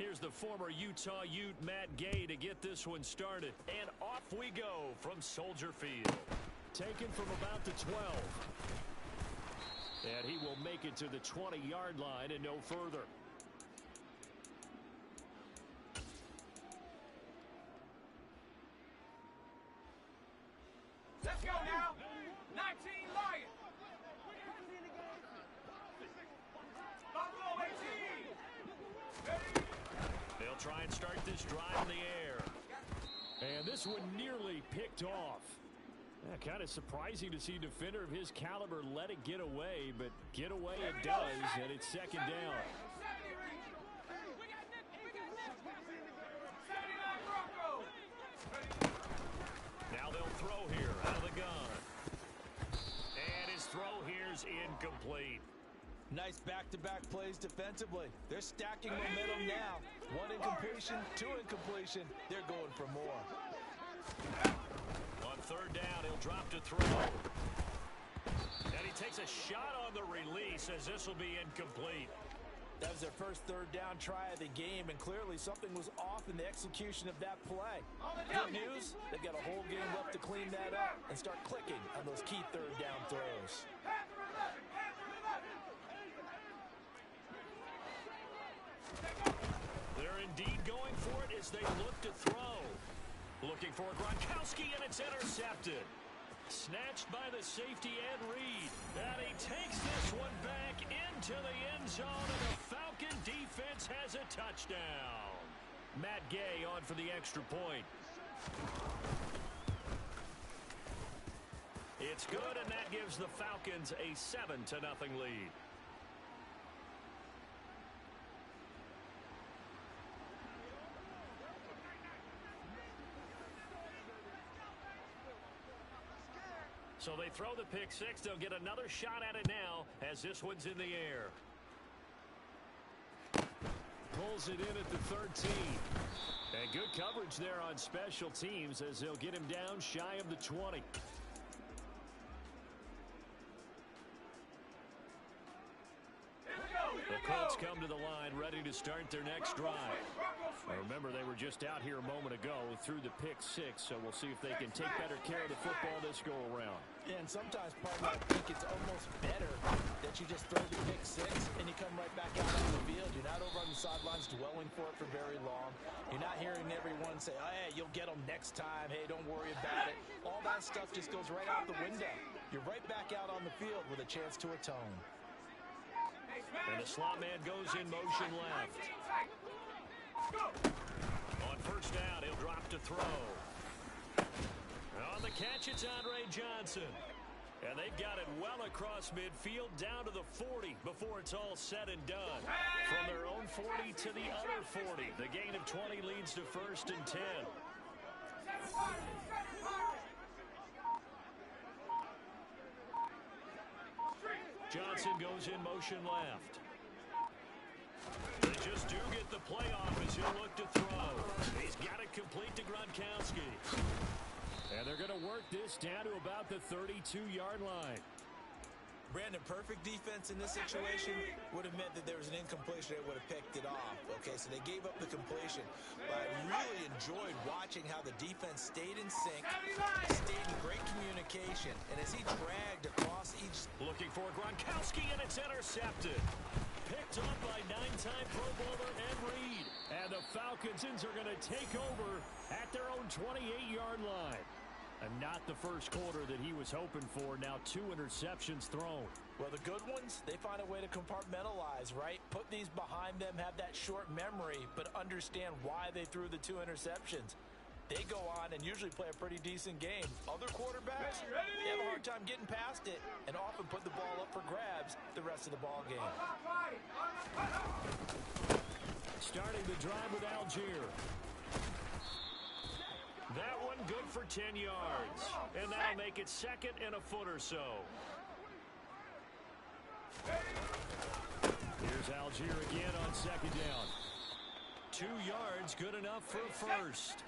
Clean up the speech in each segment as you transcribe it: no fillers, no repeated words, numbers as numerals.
here's the former Utah Ute, Matt Gay, to get this one started. And off we go from Soldier Field. Taken from about the 12. And he will make it to the 20-yard line and no further. Let's go now. 19 Lions. Buffalo 18. They'll try and start this drive in the air. And this one nearly picked off. Yeah, kind of surprising to see a defender of his caliber let it get away, but get away it does, and it's second down. Now they'll throw here out of the gun. And his throw here's incomplete. Nice back-to-back plays defensively. They're stacking momentum now. One incompletion, two incompletion. They're going for more. On third down, he'll drop to throw. And he takes a shot on the release as this will be incomplete. That was their first third down try of the game, and clearly something was off in the execution of that play. Good news, they've got a whole game left to clean that up and start clicking on those key third down throws. They're indeed going for it as they look to throw. Looking for Gronkowski, and it's intercepted. Snatched by the safety, Ed Reed. And he takes this one back into the end zone, and the Falcon defense has a touchdown. Matt Gay on for the extra point. It's good, and that gives the Falcons a 7-0 lead. So they throw the pick six. They'll get another shot at it now as this one's in the air. Pulls it in at the 13. And good coverage there on special teams as they'll get him down shy of the 20. The Colts come to the line ready to start their next drive. Now remember, they were just out here a moment ago through the pick six, so we'll see if they can take better care of the football this go around. Yeah, and sometimes, partner, I think it's almost better that you just throw the pick six and you come right back out on the field. You're not over on the sidelines dwelling for it for very long. You're not hearing everyone say, oh, hey, you'll get them next time. Hey, don't worry about it. All that stuff just goes right out the window. You're right back out on the field with a chance to atone. And the slot man goes in motion left. On first down, he'll drop to throw. On the catch, it's Andre Johnson. And they've got it well across midfield down to the 40 before it's all said and done. From their own 40 to the other 40. The gain of 20 leads to first and 10. Johnson goes in motion left. They just do get the play off as he'll look to throw. He's got it complete to Gronkowski. And they're going to work this down to about the 32-yard line. Brandon, perfect defense in this situation would have meant that there was an incompletion. They would have picked it off. Okay, so they gave up the completion. But I really enjoyed watching how the defense stayed in sync, stayed in great communication. And as he dragged across each... Looking for Gronkowski, and it's intercepted. Picked up by 9-time Pro Bowler Ed Reed. And the Falcons are going to take over at their own 28-yard line. And not the first quarter that he was hoping for. Now 2 interceptions thrown. Well, the good ones, they find a way to compartmentalize, right? Put these behind them, have that short memory, but understand why they threw the 2 interceptions. They go on and usually play a pretty decent game. Other quarterbacks, they have a hard time getting past it and often put the ball up for grabs the rest of the ball game. Starting the drive with Algier. That one good for 10 yards. And that'll make it second and a foot or so. Here's Algier again on second down. 2 yards, good enough for a first.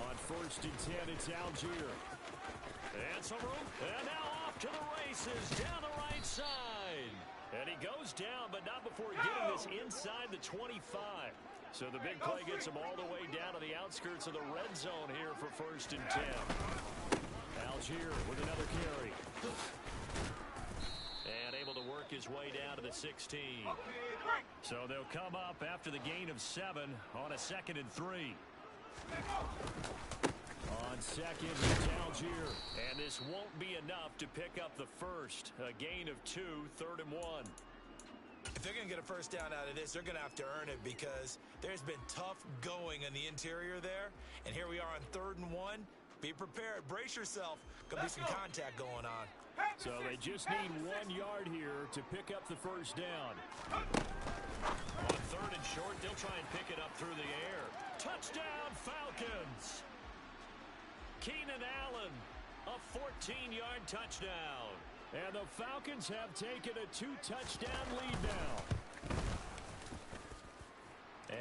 On first and 10, it's Algier. And some room. And now off to the races down the right side. And he goes down, but not before getting this inside the 25. So the big play gets him all the way down to the outskirts of the red zone here for 1st and 10. Algier with another carry. And able to work his way down to the 16. So they'll come up after the gain of 7 on a 2nd and 3. On 2nd, it's Algier. And this won't be enough to pick up the first. A gain of 2, 3rd and 1. If they're going to get a first down out of this, they're going to have to earn it because there's been tough going in the interior there. And here we are on 3rd and 1. Be prepared. Brace yourself. Going to be some contact going on. So they just need 1 yard here to pick up the first down. On 3rd and short, they'll try and pick it up through the air. Touchdown, Falcons! Keenan Allen, a 14-yard touchdown. And the Falcons have taken a 2-touchdown lead now.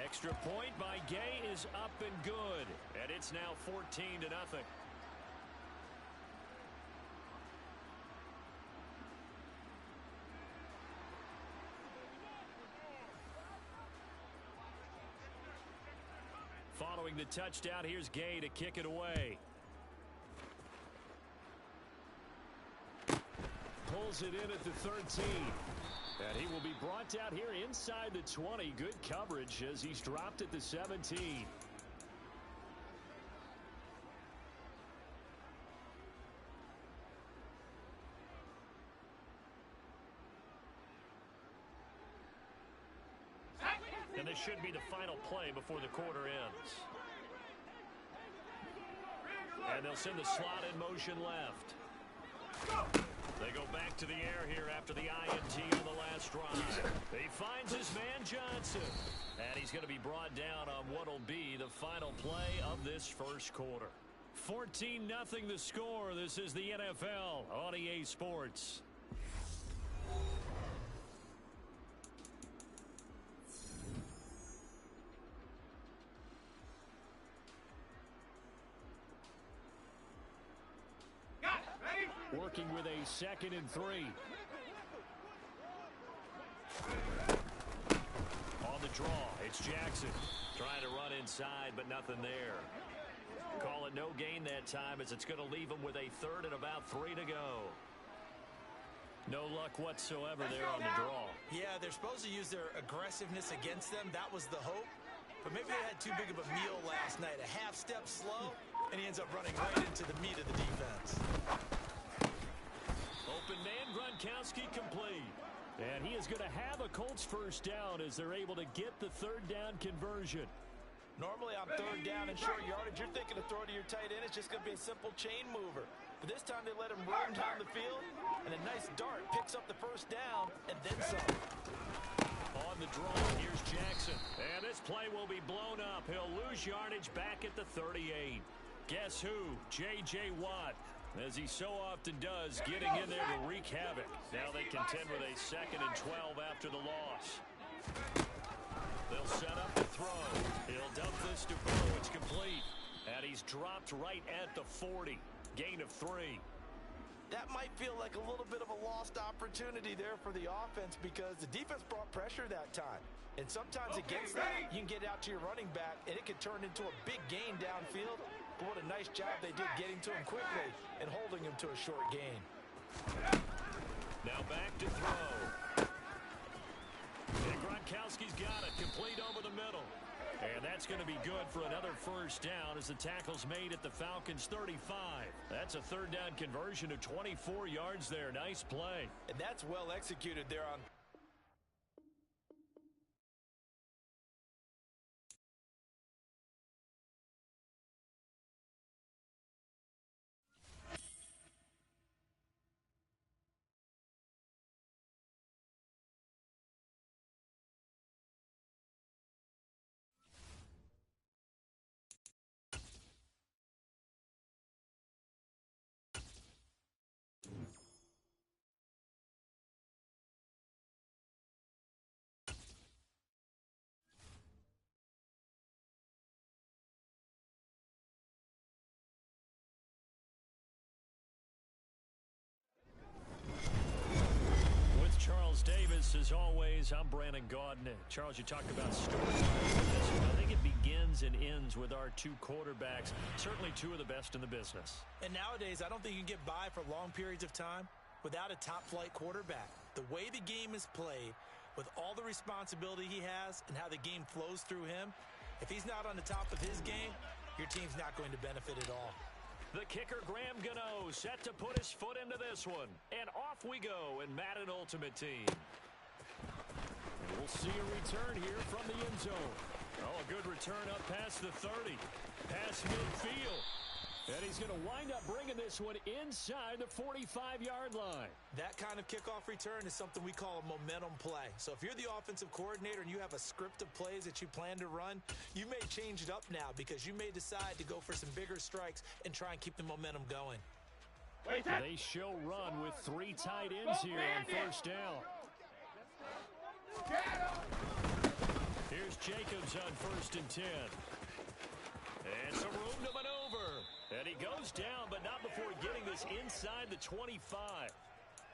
Extra point by Gay is up and good. And it's now 14-0. Following the touchdown, here's Gay to kick it away. Pulls it in at the 13. And he will be brought down here inside the 20. Good coverage as he's dropped at the 17. And this should be the final play before the quarter ends. And they'll send the slot in motion left. They go back to the air here after the INT on the last drive. He finds his man Johnson. And he's going to be brought down on what will be the final play of this first quarter. 14-0 the score. This is the NFL on EA Sports. Working with a 2nd and 3. On the draw, it's Jackson. Trying to run inside, but nothing there. Call it no gain that time as it's going to leave him with a 3rd and about 3 to go. No luck whatsoever there on the draw. Yeah, they're supposed to use their aggressiveness against them. That was the hope. But maybe they had too big of a meal last night. A half step slow, and he ends up running right into the meat of the defense. Open man, Gronkowski complete. And he is going to have a Colts first down as they're able to get the 3rd down conversion. Normally on 3rd down and short yardage, you're thinking to throw to your tight end. It's just going to be a simple chain mover. But this time they let him roam down the field, and a nice dart picks up the first down and then some. On the draw, here's Jackson. And this play will be blown up. He'll lose yardage back at the 38. Guess who? J.J. Watt. As he so often does, getting in there to wreak havoc. Now they contend with a 2nd and 12 after the loss. They'll set up the throw. He'll dump this to Burrow. It's complete. And he's dropped right at the 40. Gain of 3. That might feel like a little bit of a lost opportunity there for the offense because the defense brought pressure that time. And sometimes against that, you can get out to your running back, and it can turn into a big gain downfield. But what a nice job they did getting to him quickly and holding him to a short gain. Now back to throw. And Gronkowski's got it. Complete over the middle. And that's going to be good for another first down as the tackle's made at the Falcons' 35. That's a 3rd down conversion of 24 yards there. Nice play. And that's well executed there on Sports. As always, I'm Brandon Gaudin. Charles, you talked about storylines. I think it begins and ends with our two quarterbacks, certainly two of the best in the business. And nowadays, I don't think you can get by for long periods of time without a top-flight quarterback. The way the game is played, with all the responsibility he has and how the game flows through him, if he's not on the top of his game, your team's not going to benefit at all. The kicker, Graham Gano, set to put his foot into this one. And off we go in Madden Ultimate Team. And we'll see a return here from the end zone. Oh, a good return up past the 30. Past midfield. And he's going to wind up bringing this one inside the 45-yard line. That kind of kickoff return is something we call a momentum play. So if you're the offensive coordinator and you have a script of plays that you plan to run, you may change it up now because you may decide to go for some bigger strikes and try and keep the momentum going. They show run with three tight ends here on first down. Here's Jacobs on 1st and 10. And some room to maneuver. And he goes down, but not before getting this inside the 25.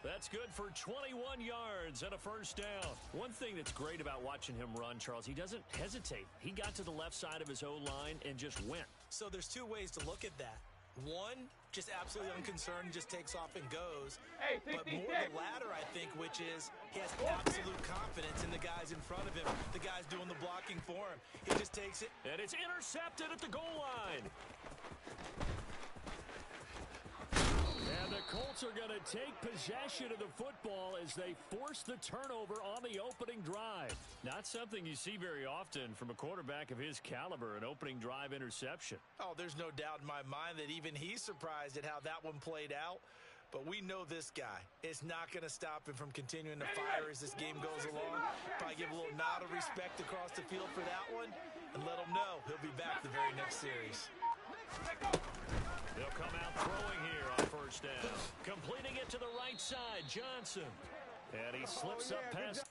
That's good for 21 yards and a first down. One thing that's great about watching him run, Charles, he doesn't hesitate. He got to the left side of his O-line and just went. So there's two ways to look at that. One, just absolutely unconcerned, just takes off and goes. But more the latter, I think, which is he has absolute confidence in the guys in front of him, the guys doing the blocking for him. He just takes it. And it's intercepted at the goal line. And the Colts are going to take possession of the football as they force the turnover on the opening drive. Not something you see very often from a quarterback of his caliber, an opening drive interception. Oh, there's no doubt in my mind that even he's surprised at how that one played out. But we know this guy. It's not going to stop him from continuing to fire as this game goes along. Probably give a little nod of respect across the field for that one and let him know he'll be back the very next series. They'll come out throwing here on first down. Completing it to the right side, Johnson. And he slips up past.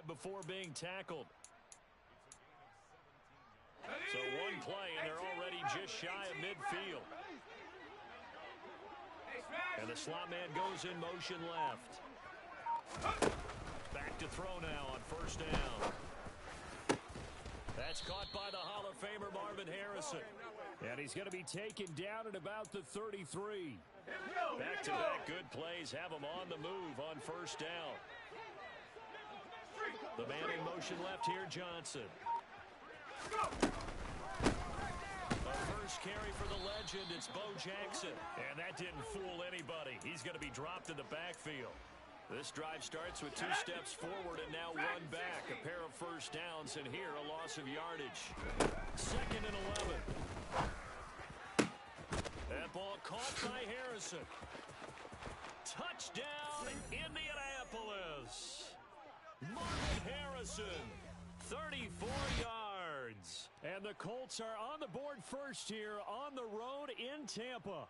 Before being tackled. So one play, and they're already just shy of midfield. And the slot man goes in motion left. Back to throw now on first down. That's caught by the Hall of Famer Marvin Harrison. And he's going to be taken down at about the 33. Back-to-back good plays have him on the move on first down. The man in motion left here, Johnson. The first carry for the legend, it's Bo Jackson. And that didn't fool anybody. He's going to be dropped in the backfield. This drive starts with 2 steps forward and now 1 back. A pair of first downs, and here a loss of yardage. 2nd and 11. That ball caught by Harrison. Touchdown, Indianapolis. Marvin Harrison, 34 yards. And the Colts are on the board first here on the road in Tampa.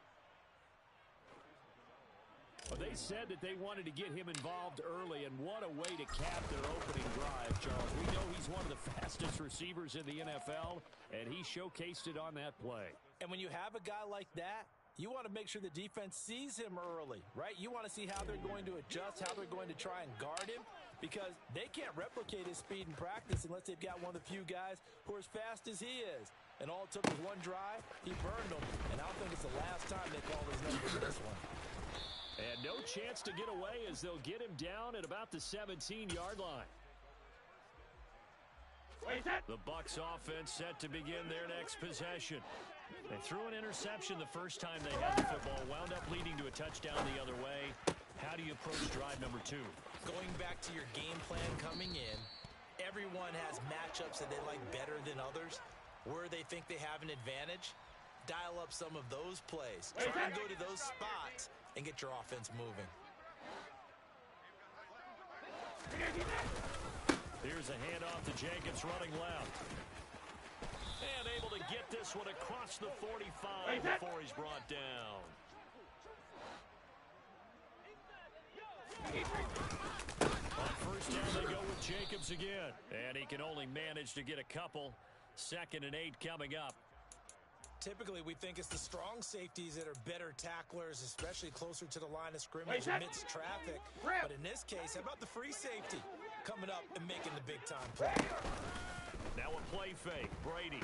Well, they said that they wanted to get him involved early, and what a way to cap their opening drive, Charles. We know he's one of the fastest receivers in the NFL, and he showcased it on that play. And when you have a guy like that, you want to make sure the defense sees him early, right? You want to see how they're going to adjust, how they're going to try and guard him, because they can't replicate his speed in practice unless they've got one of the few guys who are as fast as he is. And all it took was one drive, he burned them, and I don't think it's the last time they call his number for this one. And no chance to get away as they'll get him down at about the 17-yard line. The Bucs offense set to begin their next possession. They threw an interception the first time they had the football, wound up leading to a touchdown the other way. How do you approach drive number 2? Going back to your game plan coming in, everyone has matchups that they like better than others, where they think they have an advantage. Dial up some of those plays. Try and go to those spots and get your offense moving. Here's a handoff to Jacobs running left. And able to get this one across the 45 before he's brought down. On First down they go with Jacobs again. And he can only manage to get a couple. 2nd and 8 coming up. Typically, we think it's the strong safeties that are better tacklers, especially closer to the line of scrimmage amidst traffic. But in this case, how about the free safety coming up and making the big-time play? Now a play fake. Brady.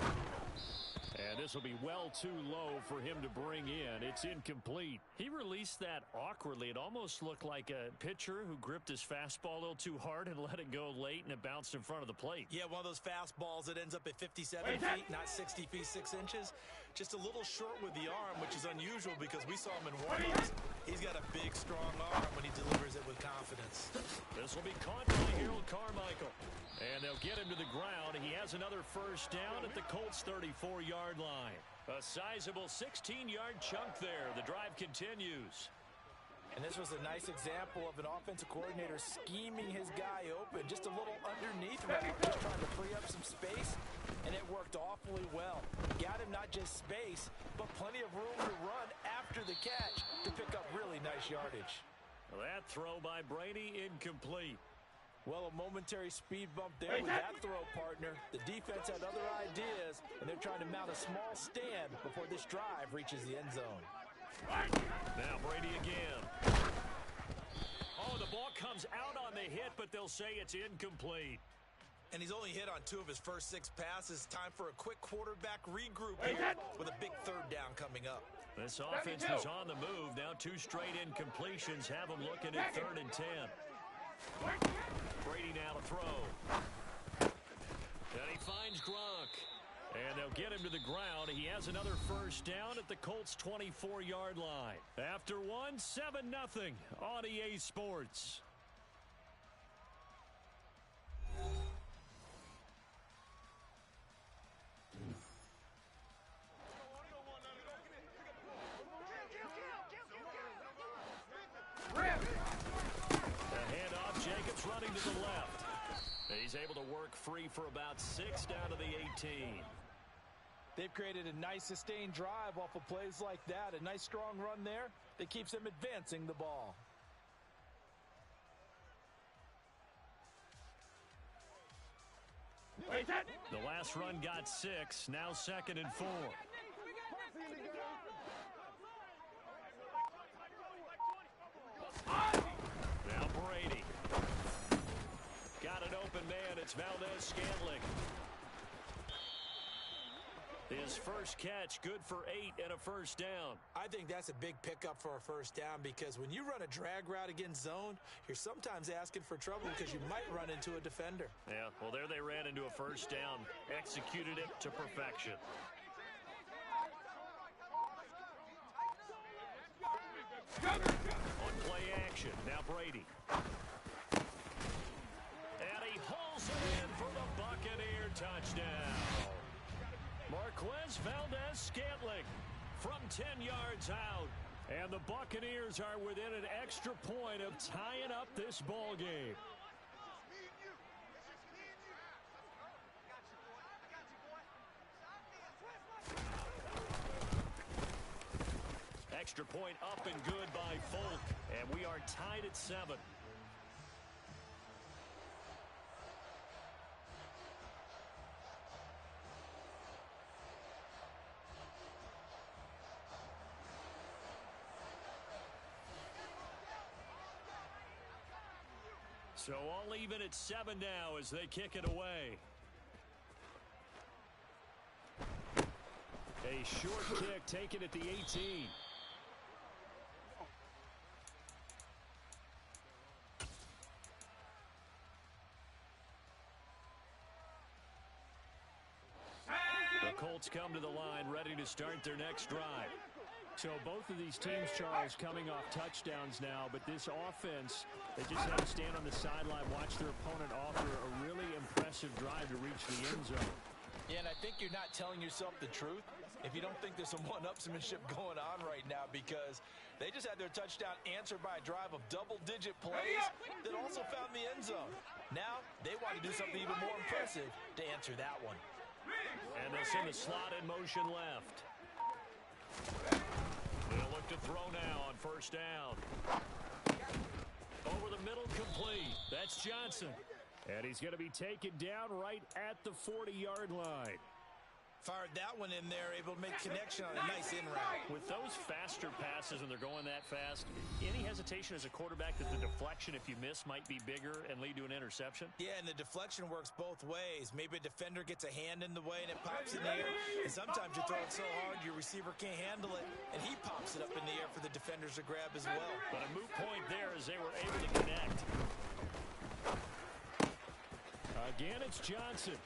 And this will be well too low for him to bring in. It's incomplete. He released that awkwardly. It almost looked like a pitcher who gripped his fastball a little too hard and let it go late, and it bounced in front of the plate. Yeah, one of those fastballs that ends up at 57 feet, not 60 feet, 6 inches. Just a little short with the arm, which is unusual because we saw him in warm-ups. He's got a big, strong arm when he delivers it with confidence. This will be caught by Harold Carmichael. And they'll get him to the ground. He has another first down at the Colts' 34-yard line. A sizable 16-yard chunk there. The drive continues. And this was a nice example of an offensive coordinator scheming his guy open. Just a little underneath route, just trying to free up some space. And it worked awfully well. Got him not just space, but plenty of room to run after the catch to pick up really nice yardage. That throw by Brady incomplete. Well, a momentary speed bump there with that throw, partner. The defense had other ideas, and they're trying to mount a small stand before this drive reaches the end zone. Now Brady again. Oh, the ball comes out on the hit, but they'll say it's incomplete. And he's only hit on 2 of his first 6 passes. Time for a quick quarterback regroup here with a big 3rd down coming up. This offense was on the move. Now 2 straight incompletions have them looking at 3rd and 10. Brady now to throw. And he finds Gronk. And they'll get him to the ground. He has another first down at the Colts' 24-yard line. After one, 7-0 on EA Sports. Jacobs running to the left. He's able to work free for about 6 down to the 18. They've created a nice sustained drive off of plays like that. A nice strong run there that keeps them advancing the ball. The last run got 6. Now 2nd and 4. Now Brady. Got an open man. It's Valdez-Scantling. His first catch, good for 8 and a first down. I think that's a big pickup for a first down because when you run a drag route against zone, you're sometimes asking for trouble because you might run into a defender. Yeah, well, there they ran into a first down. Executed it to perfection. On play action, now Brady. And he hauls it in for the Buccaneer touchdown. Marquez Valdez-Scantling from 10 yards out. And the Buccaneers are within an extra point of tying up this ball game. Extra point up and good by Folk. And we are tied at 7. So all even at 7 now as they kick it away. A short kick taken at the 18. The Colts come to the line ready to start their next drive. So both of these teams, Charles, coming off touchdowns now, but this offense, they just had to stand on the sideline, watch their opponent offer a really impressive drive to reach the end zone. Yeah, and I think you're not telling yourself the truth if you don't think there's some one-upsmanship going on right now because they just had their touchdown answered by a drive of double-digit plays that also found the end zone. Now they want to do something even more impressive to answer that one. And they'll send the slot in motion left. They'll look to throw now on first down. Over the middle complete. That's Johnson. And he's going to be taken down right at the 40-yard line. Fired that one in there, able to make connection on a nice in route. With those faster passes and they're going that fast, any hesitation as a quarterback that the deflection, if you miss, might be bigger and lead to an interception? Yeah, and the deflection works both ways. Maybe a defender gets a hand in the way and it pops in the air. And sometimes you throw it so hard your receiver can't handle it, and he pops it up in the air for the defenders to grab as well. But a moot point there as they were able to connect. Again, it's Johnson.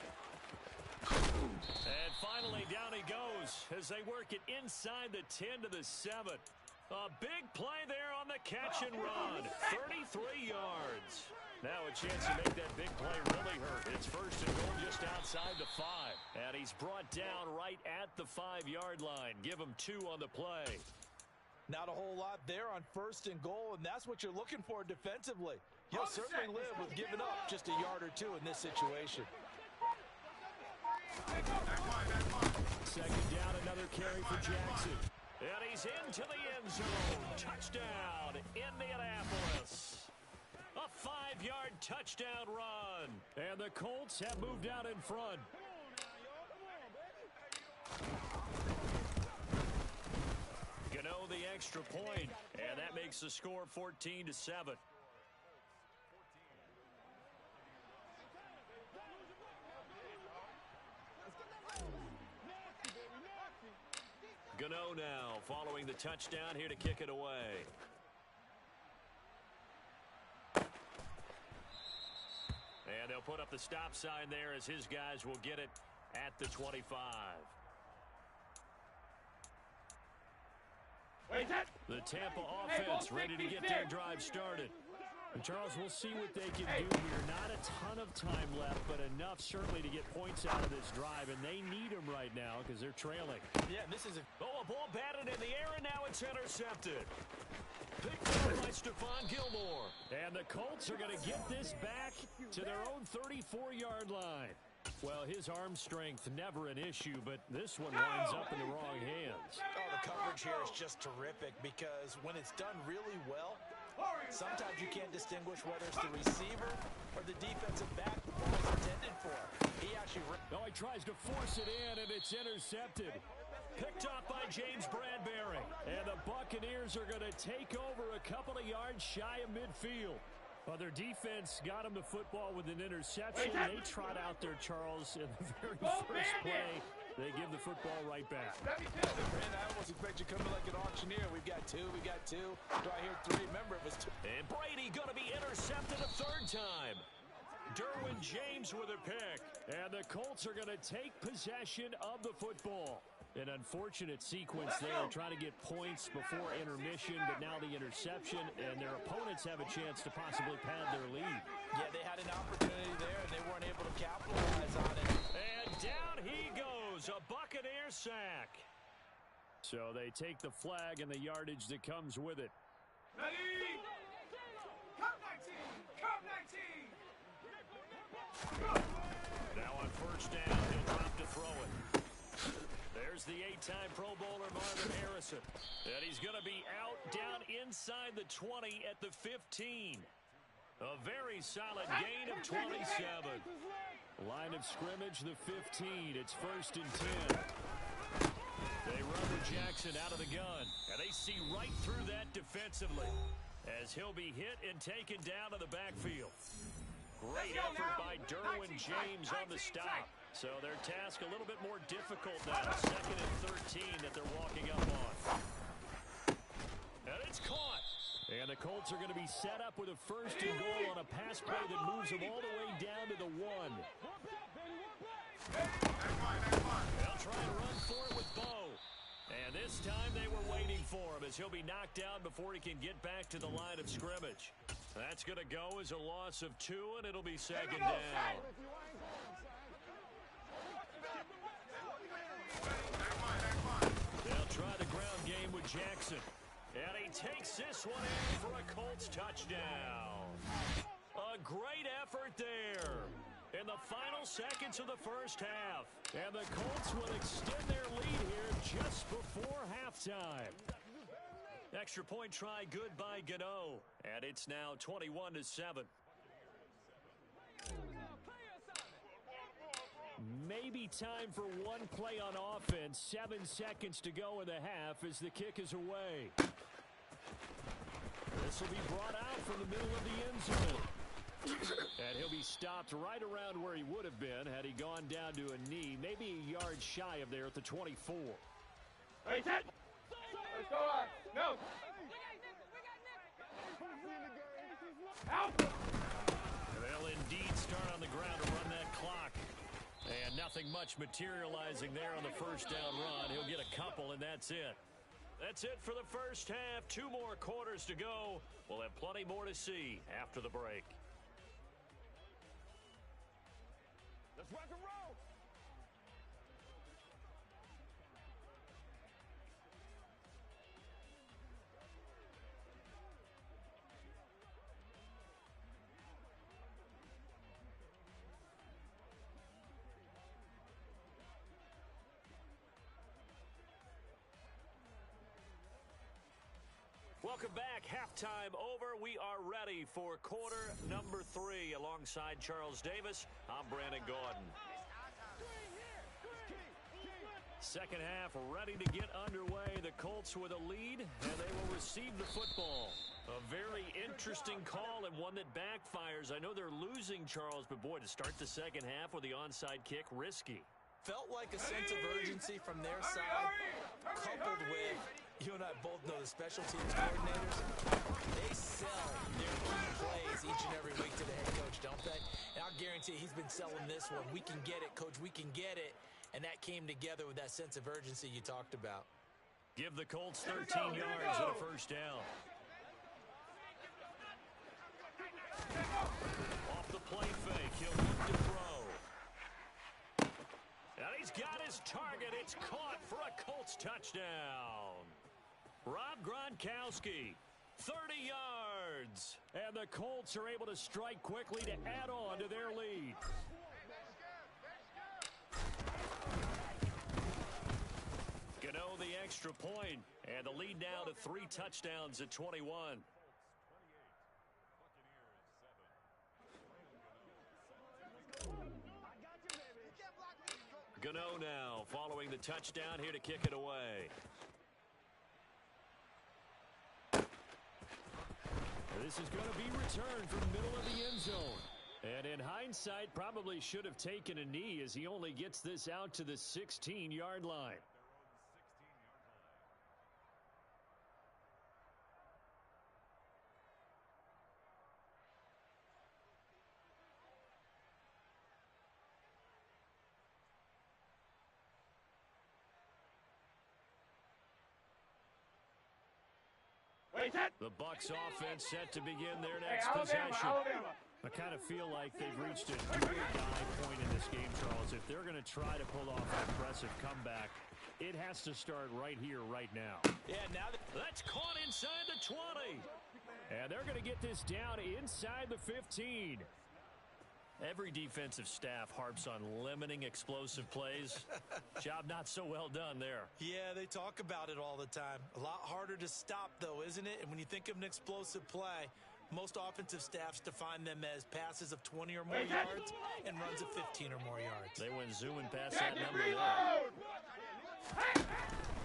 And finally, down he goes as they work it inside the 10 to the 7. A big play there on the catch and run. 33 yards. Now a chance to make that big play really hurt. It's first and goal just outside the 5. And he's brought down right at the 5-yard line. Give him 2 on the play. Not a whole lot there on first and goal, and that's what you're looking for defensively. You'll certainly live with giving up just a yard or 2 in this situation. Second down, another carry for Jackson. And he's into the end zone. Touchdown, Indianapolis. A 5-yard touchdown run. And the Colts have moved out in front. Gano the extra point, and that makes the score 14-7. Gano now following the touchdown here to kick it away. And they'll put up the stop sign there as his guys will get it at the 25. The Tampa offense ready to get their drive started. And Charles, we'll see what they can do here. Not a ton of time left, but enough certainly to get points out of this drive, and they need them right now because they're trailing. Yeah, this is a ball batted in the air, and now it's intercepted. Picked up by Stephon Gilmore. And the Colts are going to get this back to their own 34-yard line. Well, his arm strength, never an issue, but this one winds up in the wrong hands. Oh, the coverage here is just terrific because when it's done really well, sometimes you can't distinguish whether it's the receiver or the defensive back the ball is intended for. He actually... he tries to force it in, and it's intercepted. Picked off by James Bradbury. And the Buccaneers are going to take over a couple of yards shy of midfield. Well, their defense got him the football with an interception. They trot out there, Charles, in the very first play. They give the football right back. Man, I almost expect you coming like an auctioneer. We've got 2, we got 2. Do I hear 3? Remember, it was 2. And Brady going to be intercepted a 3rd time. Derwin James with a pick. And the Colts are going to take possession of the football. An unfortunate sequence there, trying to get points before intermission, but now the interception, and their opponents have a chance to possibly pad their lead. Yeah, they had an opportunity there, and they weren't able to capitalize on it. And down he goes, a Buccaneer sack. So they take the flag and the yardage that comes with it. Ready? Come 19! Come 19! Now on first down, he'll drop to throw it. There's the 8-time Pro Bowler Marvin Harrison. And he's going to be out down inside the 20 at the 15. A very solid gain of 27. Line of scrimmage, the 15. It's 1st and 10. They run with Jackson out of the gun. And they see right through that defensively as he'll be hit and taken down to the backfield. Great effort by Derwin James on the stop. So their task a little bit more difficult now. 2nd and 13 that they're walking up on. And it's caught. And the Colts are going to be set up with a 1st and goal on a pass play that moves them all the way down to the 1. They'll try and run for it with Bo. And this time they were waiting for him as he'll be knocked down before he can get back to the line of scrimmage. That's going to go as a loss of 2, and it'll be 2nd down. They'll try the ground game with Jackson. And he takes this one in for a Colts touchdown. A great effort there in the final seconds of the first half. And the Colts will extend their lead here just before halftime. Extra point try good by Gano. And it's now 21-7. Maybe time for one play on offense. 7 seconds to go in the half as the kick is away. This will be brought out from the middle of the end zone. And he'll be stopped right around where he would have been had he gone down to a knee, maybe a yard shy of there at the 24. Hey, set! Let's go on. No! Out! They'll indeed start on the ground to run that clock. And nothing much materializing there on the first down run. He'll get a couple, and that's it. That's it for the first half. 2 more quarters to go. We'll have plenty more to see after the break. Let's rock and roll! Welcome back. Halftime over. We are ready for quarter number 3. Alongside Charles Davis, I'm Brandon Gaudin. Second half ready to get underway. The Colts with a lead, and they will receive the football. A very interesting call and one that backfires. I know they're losing, Charles, but boy, to start the second half with the onside kick, risky. Felt like a sense of urgency from their side, coupled with, you and I both know the special teams coordinators, they sell their key plays each and every week to the head coach, don't they? And I'll guarantee he's been selling this one. We can get it, coach, we can get it. And that came together with that sense of urgency you talked about. Give the Colts 13 yards and a first down. Off the play fake, he'll look to throw. And he's got his target. It's caught for a Colts touchdown. Rob Gronkowski, 30 yards. And the Colts are able to strike quickly to add on to their lead. Gano the extra point, and the lead now to 3 touchdowns at 21. Gano now following the touchdown here to kick it away. This is going to be returned from the middle of the end zone. And in hindsight, probably should have taken a knee as he only gets this out to the 16-yard line. The Bucs offense set to begin their next possession. I kind of feel like they've reached a do-or-die point in this game, Charles. If they're going to try to pull off an impressive comeback, it has to start right here, right now. Yeah, now that's caught inside the 20. And they're going to get this down inside the 15. Every defensive staff harps on limiting explosive plays. Job not so well done there. Yeah, they talk about it all the time. A lot harder to stop, though, isn't it? And when you think of an explosive play, most offensive staffs define them as passes of 20 or more yards and runs of 15 or more yards. They went zooming past that number there.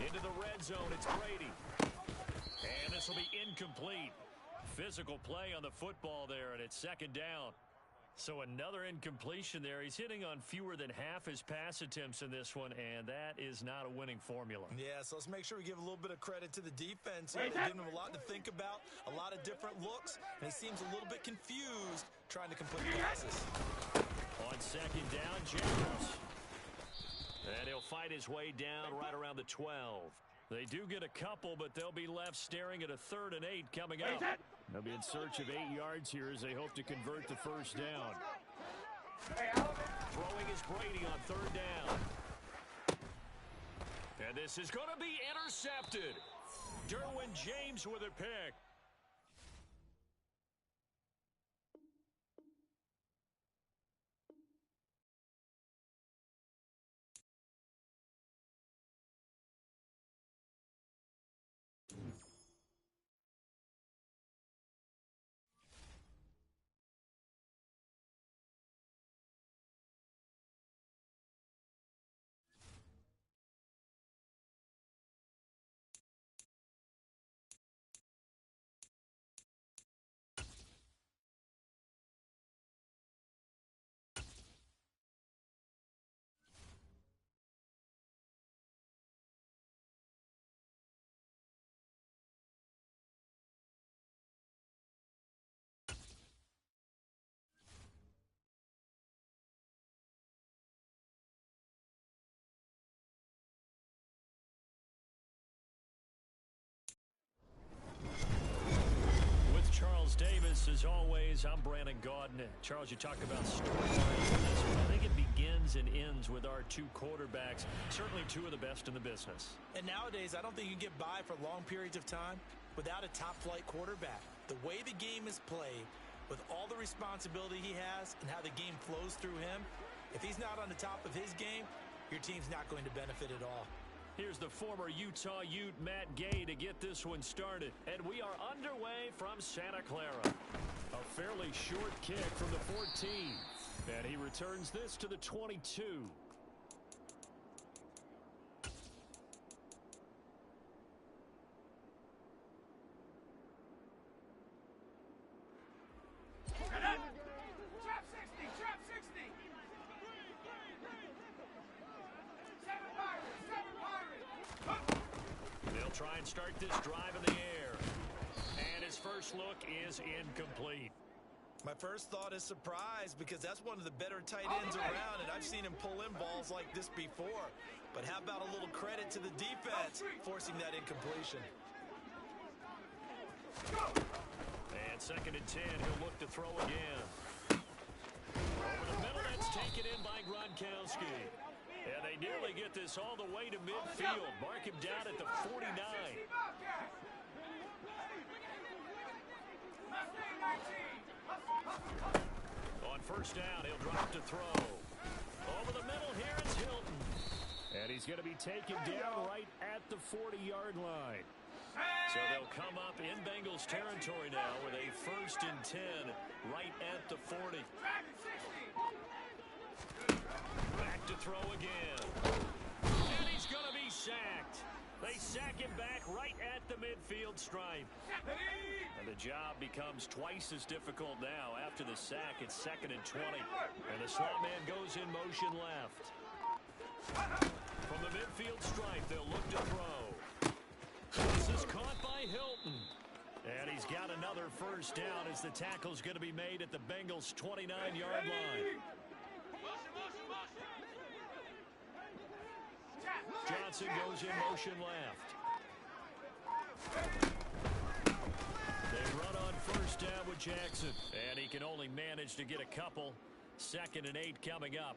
Into the red zone, it's Brady. And this will be incomplete. Physical play on the football there, and it's second down. So another incompletion there. He's hitting on fewer than half his pass attempts in this one, and that is not a winning formula. Yeah, so let's make sure we give a little bit of credit to the defense. They're giving him a lot to think about, a lot of different looks, and he seems a little bit confused trying to complete passes. On second down, Jacobs. And he'll fight his way down right around the 12. They do get a couple, but they'll be left staring at a 3rd and 8 coming up. They'll be in search of 8 yards here as they hope to convert the first down. Throwing is Brady on 3rd down. And this is going to be intercepted. Derwin James with a pick. As always, I'm Brandon Gaudin. Charles, you talk about storylines in this one. I think it begins and ends with our two quarterbacks, certainly two of the best in the business. And nowadays, I don't think you can get by for long periods of time without a top-flight quarterback. The way the game is played, with all the responsibility he has and how the game flows through him, if he's not on the top of his game, your team's not going to benefit at all. Here's the former Utah Ute, Matt Gay, to get this one started. And we are underway from Santa Clara. A fairly short kick from the 14. And he returns this to the 22. They'll try and start this drive in the air. And his first look is incomplete. My first thought is surprise, because that's one of the better tight ends around, and I've seen him pull in balls like this before. But how about a little credit to the defense forcing that incompletion? And 2nd and 10, he'll look to throw again. Over the middle, that's taken in by Gronkowski. And they nearly get this all the way to midfield. Mark him down at the 49. On first down, he'll drop to throw. Over the middle, here is Hilton. And he's going to be taken down right at the 40-yard line. So they'll come up in Bengals territory now with a 1st and 10 right at the 40. Back to throw again. And he's going to be sacked. They sack him back right at the midfield stripe. And the job becomes twice as difficult now. After the sack, it's 2nd and 20. And the slot man goes in motion left. From the midfield stripe, they'll look to throw. This is caught by Hilton. And he's got another first down as the tackle's going to be made at the Bengals' 29-yard line. Johnson goes in motion left. They run on first down with Jackson. And he can only manage to get a couple. 2nd and 8 coming up.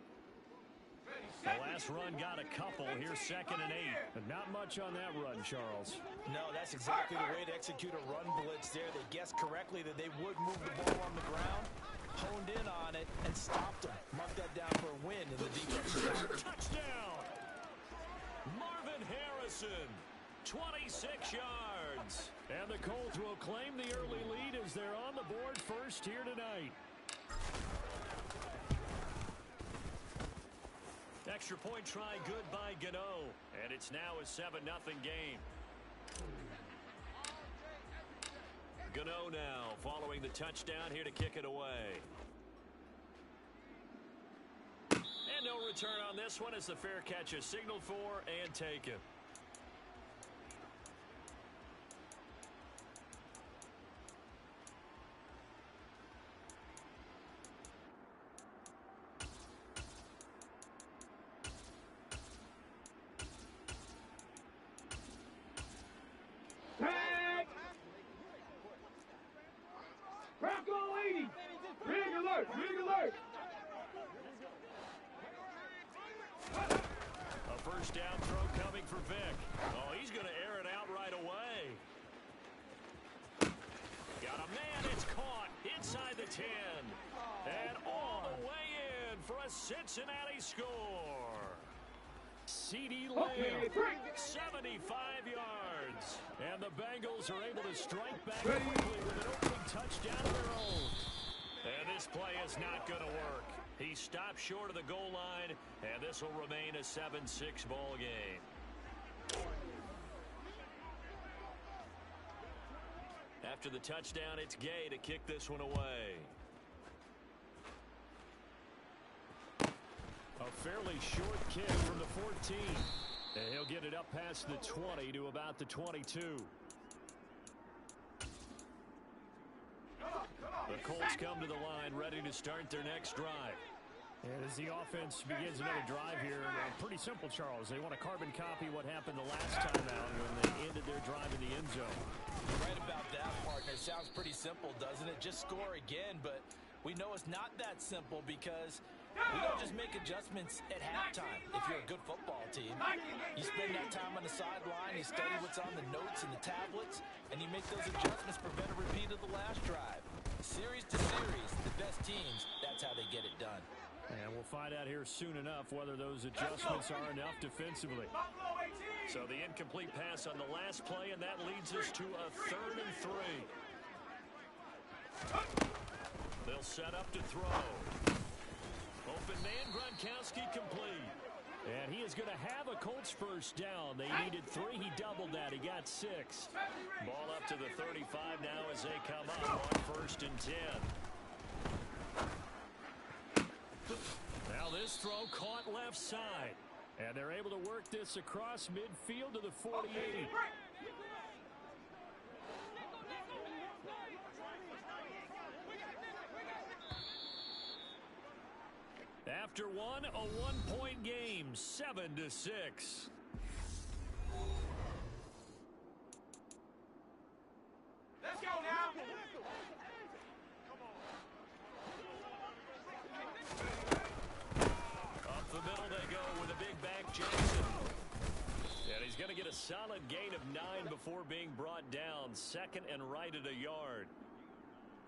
The last run got a couple. Here's 2nd and 8. And not much on that run, Charles. No, that's exactly the way to execute a run blitz there. They guessed correctly that they would move the ball on the ground, honed in on it, and stopped them. Mark that down for a win in the defense. Touchdown! Marvin Harrison, 26 yards. And the Colts will claim the early lead as they're on the board first here tonight. Extra point try good by Gano. And it's now a 7-0 game. Gano now following the touchdown here to kick it away. And no return on this one as the fair catch is signaled for and taken. Bronco 80. Rig alert. Rig alert. A first down throw coming for Vick. Oh, he's going to air it out right away. Got a man. It's caught inside the 10. And all the way in for a Cincinnati score. CeeDee Lamb, 75 yards. And the Bengals are able to strike back quickly with an opening touchdown of their own. And this play is not going to work. He stopped short of the goal line, and this will remain a 7-6 ball game. After the touchdown, it's Gay to kick this one away. A fairly short kick from the 14. And he'll get it up past the 20 to about the 22. The Colts come to the line ready to start their next drive. And as the offense begins another drive here, pretty simple, Charles. They want to carbon copy what happened the last time out when they ended their drive in the end zone. You're right about that, partner. Sounds pretty simple, doesn't it? Just score again, but we know it's not that simple because we don't just make adjustments at halftime. If you're a good football team, you spend that time on the sideline, you study what's on the notes and the tablets, and you make those adjustments, prevent a repeat of the last drive. Series to series, the best teams, that's how they get it done. And we'll find out here soon enough whether those adjustments are enough defensively. So the incomplete pass on the last play, and that leads us to a 3rd and 3. They'll set up to throw. Open man, Gronkowski complete. And he is going to have a Colts first down. They needed 3. He doubled that. He got 6. Ball up to the 35 now as they come up on 1st and 10. Now this throw caught left side. And they're able to work this across midfield to the 48. After one, a 1-point game, 7-6. Let's go now. Up the middle they go with a big back Jackson. And he's going to get a solid gain of 9 before being brought down. 2nd and right at a yard.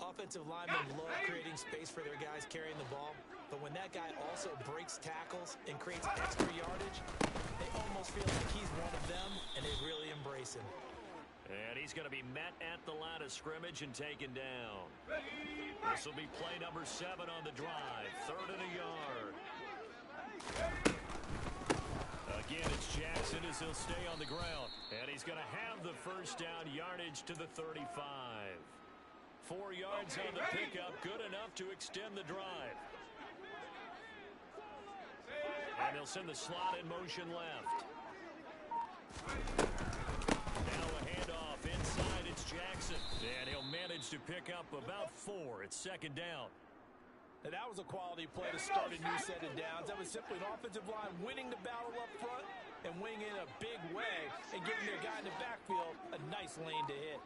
Offensive linemen love creating space for their guys carrying the ball, but when that guy also breaks tackles and creates extra yardage, they almost feel like he's one of them, and they really embrace him. And he's going to be met at the line of scrimmage and taken down. This will be play number 7 on the drive. 3rd and a yard. Again, it's Jackson as he'll stay on the ground. And he's going to have the first down yardage to the 35. 4 yards on the pickup, good enough to extend the drive. And they'll send the slot in motion left. Now a handoff inside, it's Jackson. And he'll manage to pick up about 4. It's 2nd down. Now that was a quality play to start a new set of downs. That was simply an offensive line winning the battle up front and winning in a big way and giving their guy in the backfield a nice lane to hit.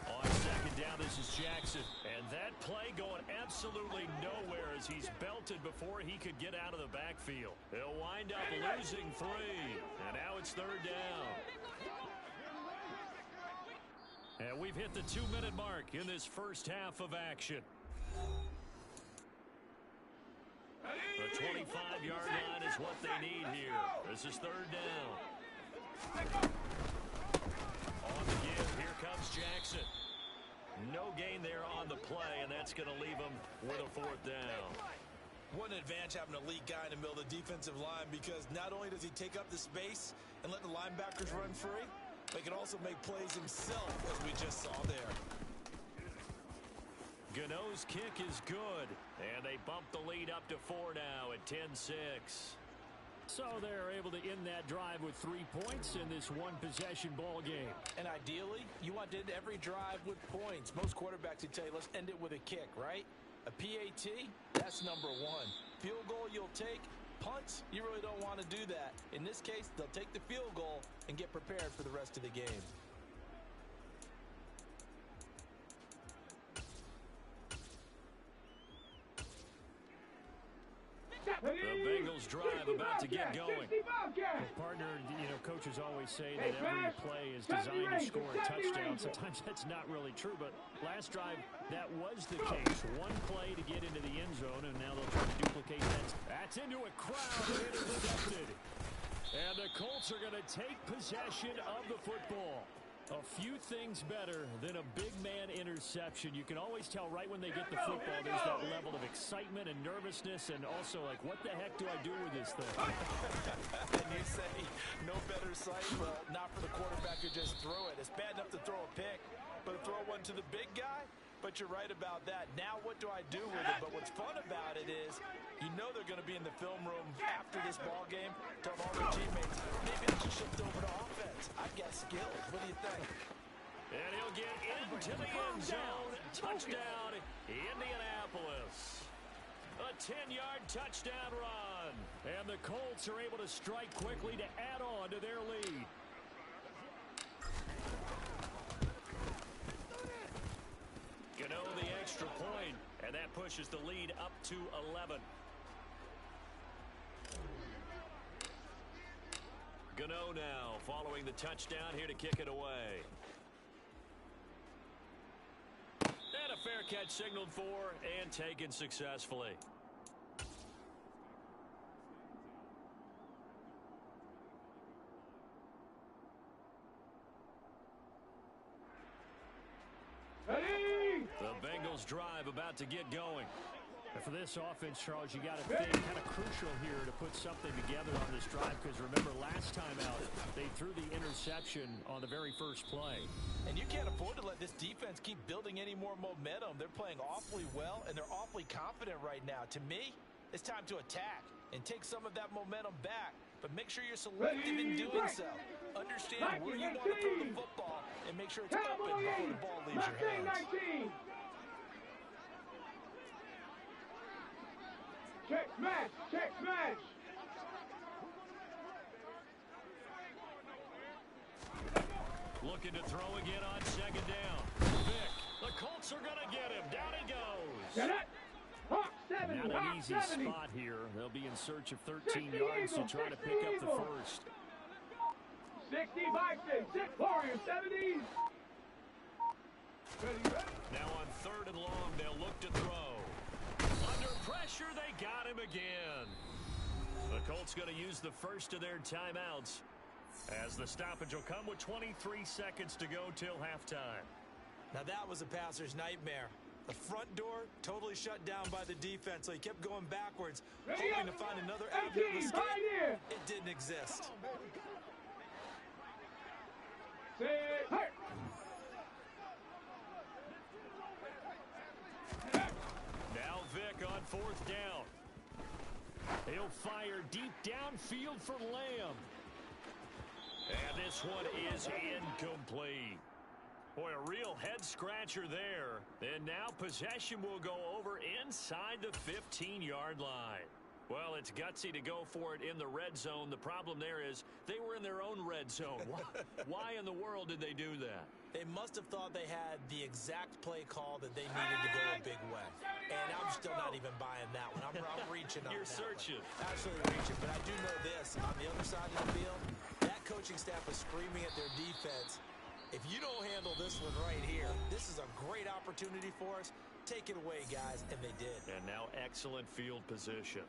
On 2nd down, this is Jackson. And that play going absolutely nowhere as he's belted before he could get out of the backfield. He'll wind up losing 3. And now it's 3rd down. And we've hit the 2-minute mark in this first half of action. The 25-yard line is what they need here. This is 3rd down. On the give, here comes Jackson. No gain there on the play, and that's going to leave him with a 4th down. What an advantage having a elite guy in the middle of the defensive line, because not only does he take up the space and let the linebackers run free, but he can also make plays himself, as we just saw there. Gano's kick is good, and they bump the lead up to 4 now at 10-6. So they're able to end that drive with 3 points in this one-possession ball game. And ideally, you want to end every drive with points. Most quarterbacks would tell you, let's end it with a kick, right? A PAT, that's number 1. Field goal you'll take. Punts, you really don't want to do that. In this case, they'll take the field goal and get prepared for the rest of the game. The Bengals drive about to get going. Well, partner, coaches always say that every play is designed to score a touchdown. Sometimes that's not really true, but last drive, that was the case. 1 play to get into the end zone, and now they'll try to duplicate that. That's into a crowd, intercepted. And the Colts are going to take possession of the football. A few things better than a big man interception. You can always tell right when they get the football, there's that level of excitement and nervousness, and also like, what the heck do I do with this thing? And you say, no better sight? Well, not for the quarterback to just throw it. It's bad enough to throw a pick, but to throw one to the big guy? But you're right about that. Now what do I do with it? But what's fun about it is, you know they're going to be in the film room after this ball game. Tell all their teammates, maybe I should shift over to offense. I've got skills. What do you think? And he'll get into the end zone. Touchdown, Indianapolis. A 10-yard touchdown run. And the Colts are able to strike quickly to add on to their lead. pushes the lead up to 11. Gano now following the touchdown here to kick it away. And a fair catch signaled for and taken successfully. The Bengals drive about to get going. And for this offense, Charles, you got to think kind of crucial here to put something together on this drive, because remember last time out they threw the interception on the very first play. And you can't afford to let this defense keep building any more momentum. They're playing awfully well, and they're awfully confident right now. To me, it's time to attack and take some of that momentum back, but make sure you're selective in doing so. Understand where you want to throw the football and make sure it's open before the ball leaves your hands. Check smash! Check smash! Looking to throw again on second down. Vick, the Colts are going to get him. Down he goes. Get it! Hawk 70, Not Hawk an easy 70. spot here. They'll be in search of 13 yards to try to pick up the first. 60 Vikings, 6 Warriors, 70s. Now on third and long, they'll look to throw. Under pressure, they got him again. The Colts going to use the first of their timeouts, as the stoppage will come with 23 seconds to go till halftime. Now that was a passer's nightmare. The front door totally shut down by the defense, so he kept going backwards, hoping to find another avenue of escape. It didn't exist. Now Vick on fourth down. He'll fire deep downfield for Lamb. And this one is incomplete. Boy, a real head-scratcher there. And now possession will go over inside the 15-yard line. Well, it's gutsy to go for it in the red zone. The problem there is they were in their own red zone. Why in the world did they do that? They must have thought they had the exact play call that they needed to go a big way. And I'm still not even buying that one. I'm reaching on You're that searching. one. Absolutely reaching. But I do know this. On the other side of the field, that coaching staff is screaming at their defense. If you don't handle this one right here, this is a great opportunity for us. Take it away, guys. And they did. And now excellent field position.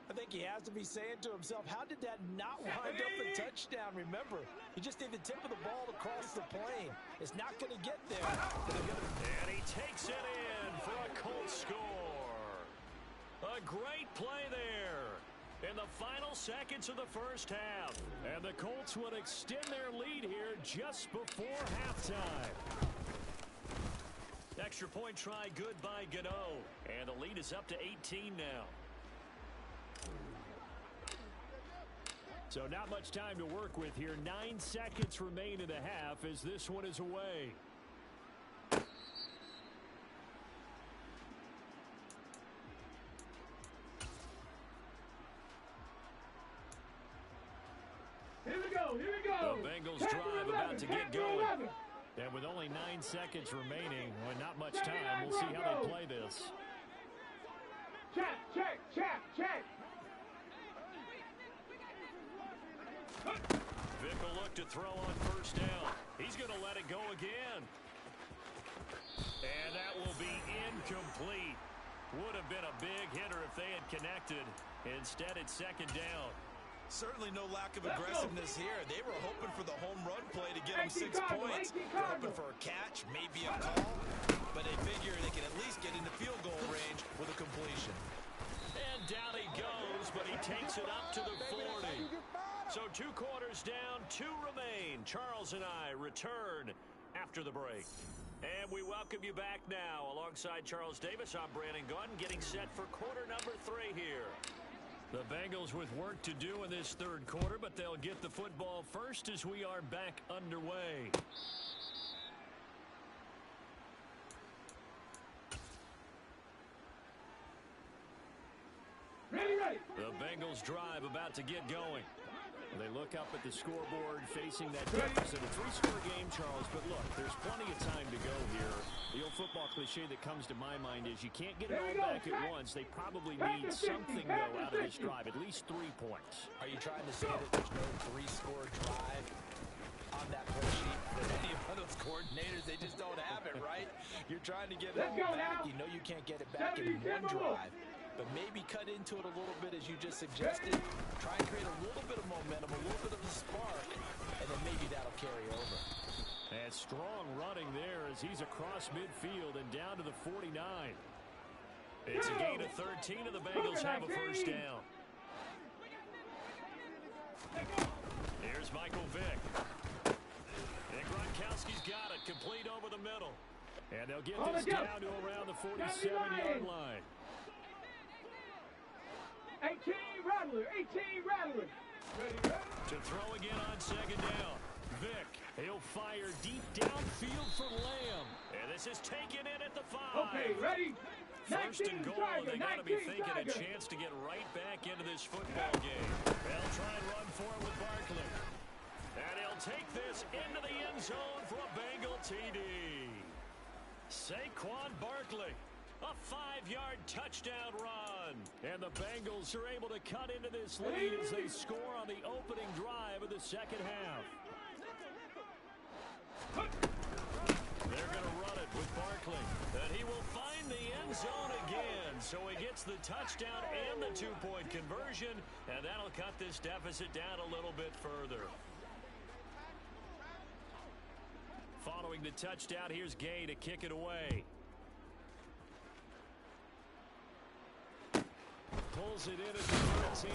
I think he has to be saying to himself, how did that not wind up a touchdown? Remember, he just did the tip of the ball across the plane. It's not going to get there. And he takes it in for a Colts score. A great play there in the final seconds of the first half. And the Colts would extend their lead here just before halftime. Extra point try good by Gano. And the lead is up to 18 now. So not much time to work with here. 9 seconds remain in the half as this one is away. Here we go, here we go. The Bengals drive about to get going. And with only 9 seconds remaining, well, not much time, we'll see how they play this. Check, check, check, check. Vick will look to throw on first down. He's going to let it go again. And that will be incomplete. Would have been a big hitter if they had connected. Instead, it's second down. Certainly no lack of aggressiveness here. They were hoping for the home run play to get them 6 points. They're hoping for a catch, maybe a call. But they figure they can at least get into field goal range with a completion. And down he goes, but he takes it up to the 40. So 2 quarters down, 2 remain. Charles and I return after the break. And we welcome you back now. Alongside Charles Davis, I'm Brandon Gunn, getting set for quarter number 3 here. The Bengals with work to do in this third quarter, but they'll get the football first as we are back underway. Ready. The Bengals drive about to get going. They look up at the scoreboard facing that deficit. A 3-score game, Charles, but look, there's plenty of time to go here. You'll football cliche that comes to my mind is you can't get it all back at once. They probably need something, though, out of this drive, at least 3 points. Are you trying to say that there's no 3-score drive on that play sheet for any of those coordinators? They just don't have it, right? You're trying to get it all back. You know you can't get it back in one drive. But maybe cut into it a little bit, as you just suggested. Try and create a little bit of momentum, a little bit of a spark, and then maybe that'll carry over. And strong running there as he's across midfield and down to the 49. It's a gain of 13, and the Bengals have a first down. Here's Michael Vick. And Gronkowski's got it, complete over the middle. And they'll get this down to around the 47-yard line. 18 Rattler, 18 Rattler. To throw again on second down. Vick, he'll fire deep downfield for Lamb. And this is taken in at the 5. Okay, ready? First and goal, and they got to be thinking a chance to get right back into this football game. They'll try and run for it with Barkley. And he'll take this into the end zone for a Bengal TD. Saquon Barkley. A 5-yard touchdown run. And the Bengals are able to cut into this lead as they score on the opening drive of the second half. They're going to run it with Barkley. And he will find the end zone again. So he gets the touchdown and the 2-point conversion. And that'll cut this deficit down a little bit further. Following the touchdown, here's Gay to kick it away. Pulls it in at the 13.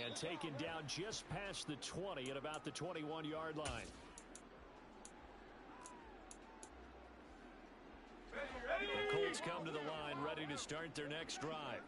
And taken down just past the 20 at about the 21-yard line. The Colts come to the line, ready to start their next drive.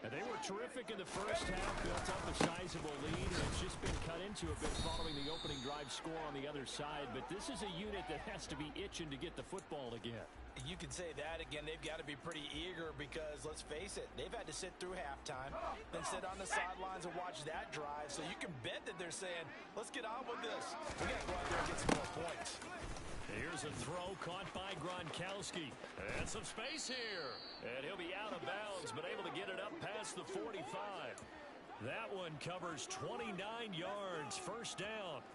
And they were terrific in the first half, built up a sizable lead, and it's just been cut into a bit following the opening drive score on the other side. But this is a unit that has to be itching to get the football again. You can say that again. They've got to be pretty eager because, let's face it, they've had to sit through halftime, then sit on the sidelines and watch that drive. So you can bet that they're saying, let's get on with this. We got to go out there and get some more points. Here's a throw caught by Gronkowski. And some space here. And he'll be out of bounds, but able to get it up past the 45. That one covers 29 yards. First down.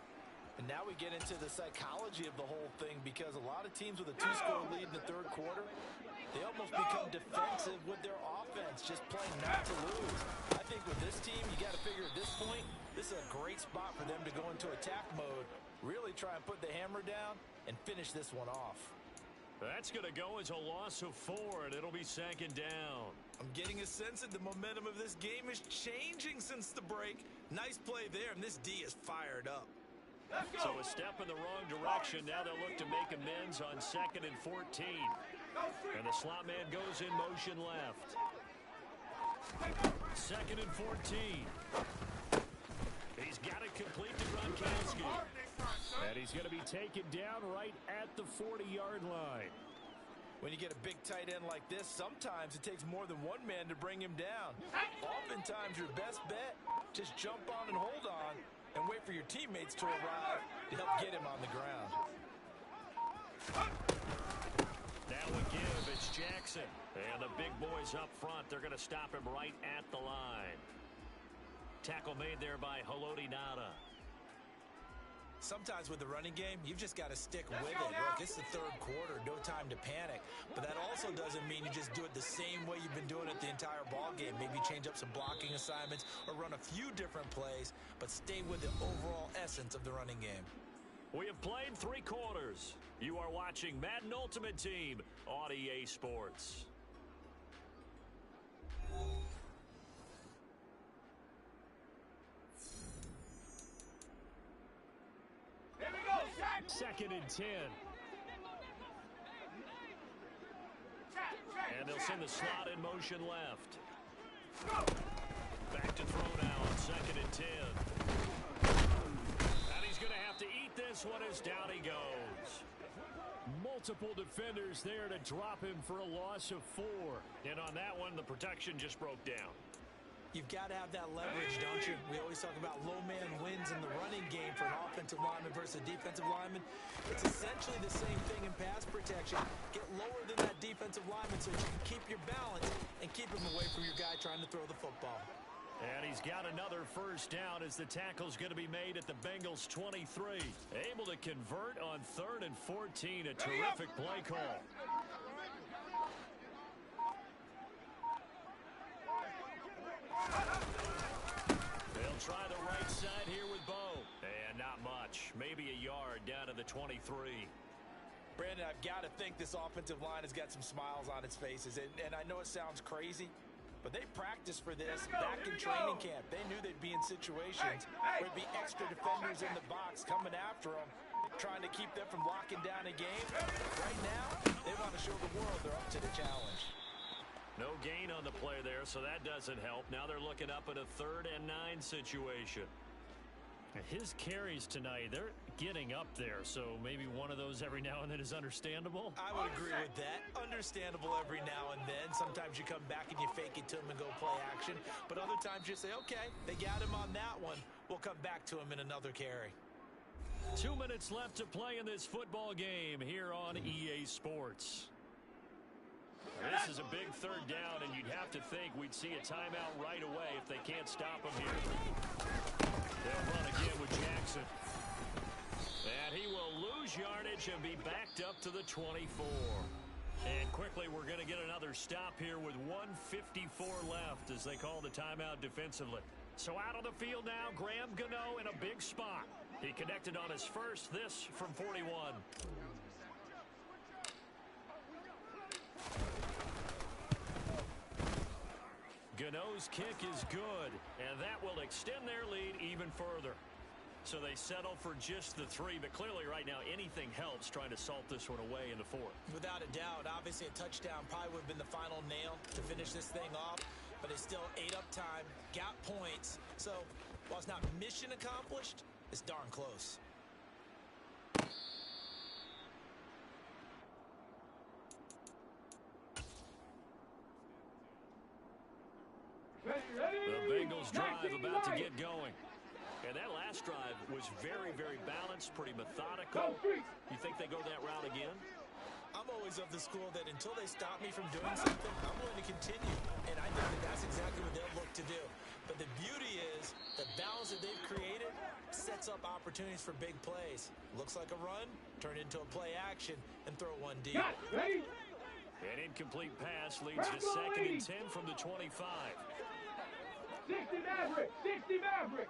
And now we get into the psychology of the whole thing, because a lot of teams with a 2-score lead in the third quarter, they almost become defensive with their offense, just playing not to lose. I think with this team, you got to figure at this point, this is a great spot for them to go into attack mode, really try and put the hammer down and finish this one off. That's going to go as a loss of 4, and it'll be second down. I'm getting a sense that the momentum of this game is changing since the break. Nice play there, and this D is fired up. So a step in the wrong direction. Now they'll look to make amends on 2nd and 14. And the slot man goes in motion left. 2nd and 14. He's got it complete to Gronkowski. And he's going to be taken down right at the 40-yard line. When you get a big tight end like this, sometimes it takes more than one man to bring him down. Oftentimes your best bet, just jump on and hold on and wait for your teammates to arrive to help get him on the ground. Now we give, it's Jackson. And the big boys up front, they're going to stop him right at the line. Tackle made there by Haloti Ngata. Sometimes with the running game, you've just got to stick with it. Look, it's the third quarter, no time to panic. But that also doesn't mean you just do it the same way you've been doing it the entire ball game. Maybe change up some blocking assignments or run a few different plays, but stay with the overall essence of the running game. We have played 3 quarters. You are watching Madden Ultimate Team on EA Sports. Second and 10. And they'll send the slot in motion left. Back to throw now on 2nd and 10. And he's going to have to eat this one as down he goes. Multiple defenders there to drop him for a loss of 4. And on that one, the protection just broke down. You've got to have that leverage, don't you? We always talk about low man wins in the running game for an offensive lineman versus a defensive lineman. It's essentially the same thing in pass protection. Get lower than that defensive lineman so you can keep your balance and keep him away from your guy trying to throw the football. And he's got another first down as the tackle's going to be made at the Bengals 23. Able to convert on 3rd and 14. A terrific play call. They'll try the right side here with Bo. And not much. Maybe a yard down to the 23. Brandon, I've got to think this offensive line has got some smiles on its faces. And I know it sounds crazy, but they practiced for this back in training camp. They knew they'd be in situations where there'd be extra defenders in the box coming after them, trying to keep them from locking down a game. Right now, they want to show the world they're up to the challenge. No gain on the play there, so that doesn't help. Now they're looking up at a 3rd and 9 situation. His carries tonight, they're getting up there, so maybe one of those every now and then is understandable. I would agree with that. Understandable every now and then. Sometimes you come back and you fake it to him and go play action. But other times you say, okay, they got him on that one. We'll come back to him in another carry. 2 minutes left to play in this football game here on EA Sports. This is a big 3rd down, and you'd have to think we'd see a timeout right away if they can't stop him here. They'll run again with Jackson. And he will lose yardage and be backed up to the 24. And quickly, we're going to get another stop here with 1:54 left as they call the timeout defensively. So out on the field now, Graham Gano in a big spot. He connected on his first, this from 41. Gano's kick is good, and that will extend their lead even further. So they settle for just the 3, but clearly right now anything helps trying to salt this one away in the 4th. Without a doubt, obviously a touchdown probably would have been the final nail to finish this thing off, but it's still ate up time, got points. So while it's not mission accomplished, it's darn close. The Bengals drive about to get going. And that last drive was very, very balanced, pretty methodical. You think they go that route again? I'm always of the school that until they stop me from doing something, I'm going to continue. And I think that that's exactly what they'll look to do. But the beauty is the balance that they've created sets up opportunities for big plays. Looks like a run, turn into a play action, and throw one deep. An incomplete pass leads to 2nd and 10 from the 25. 60 Maverick! 60 Maverick!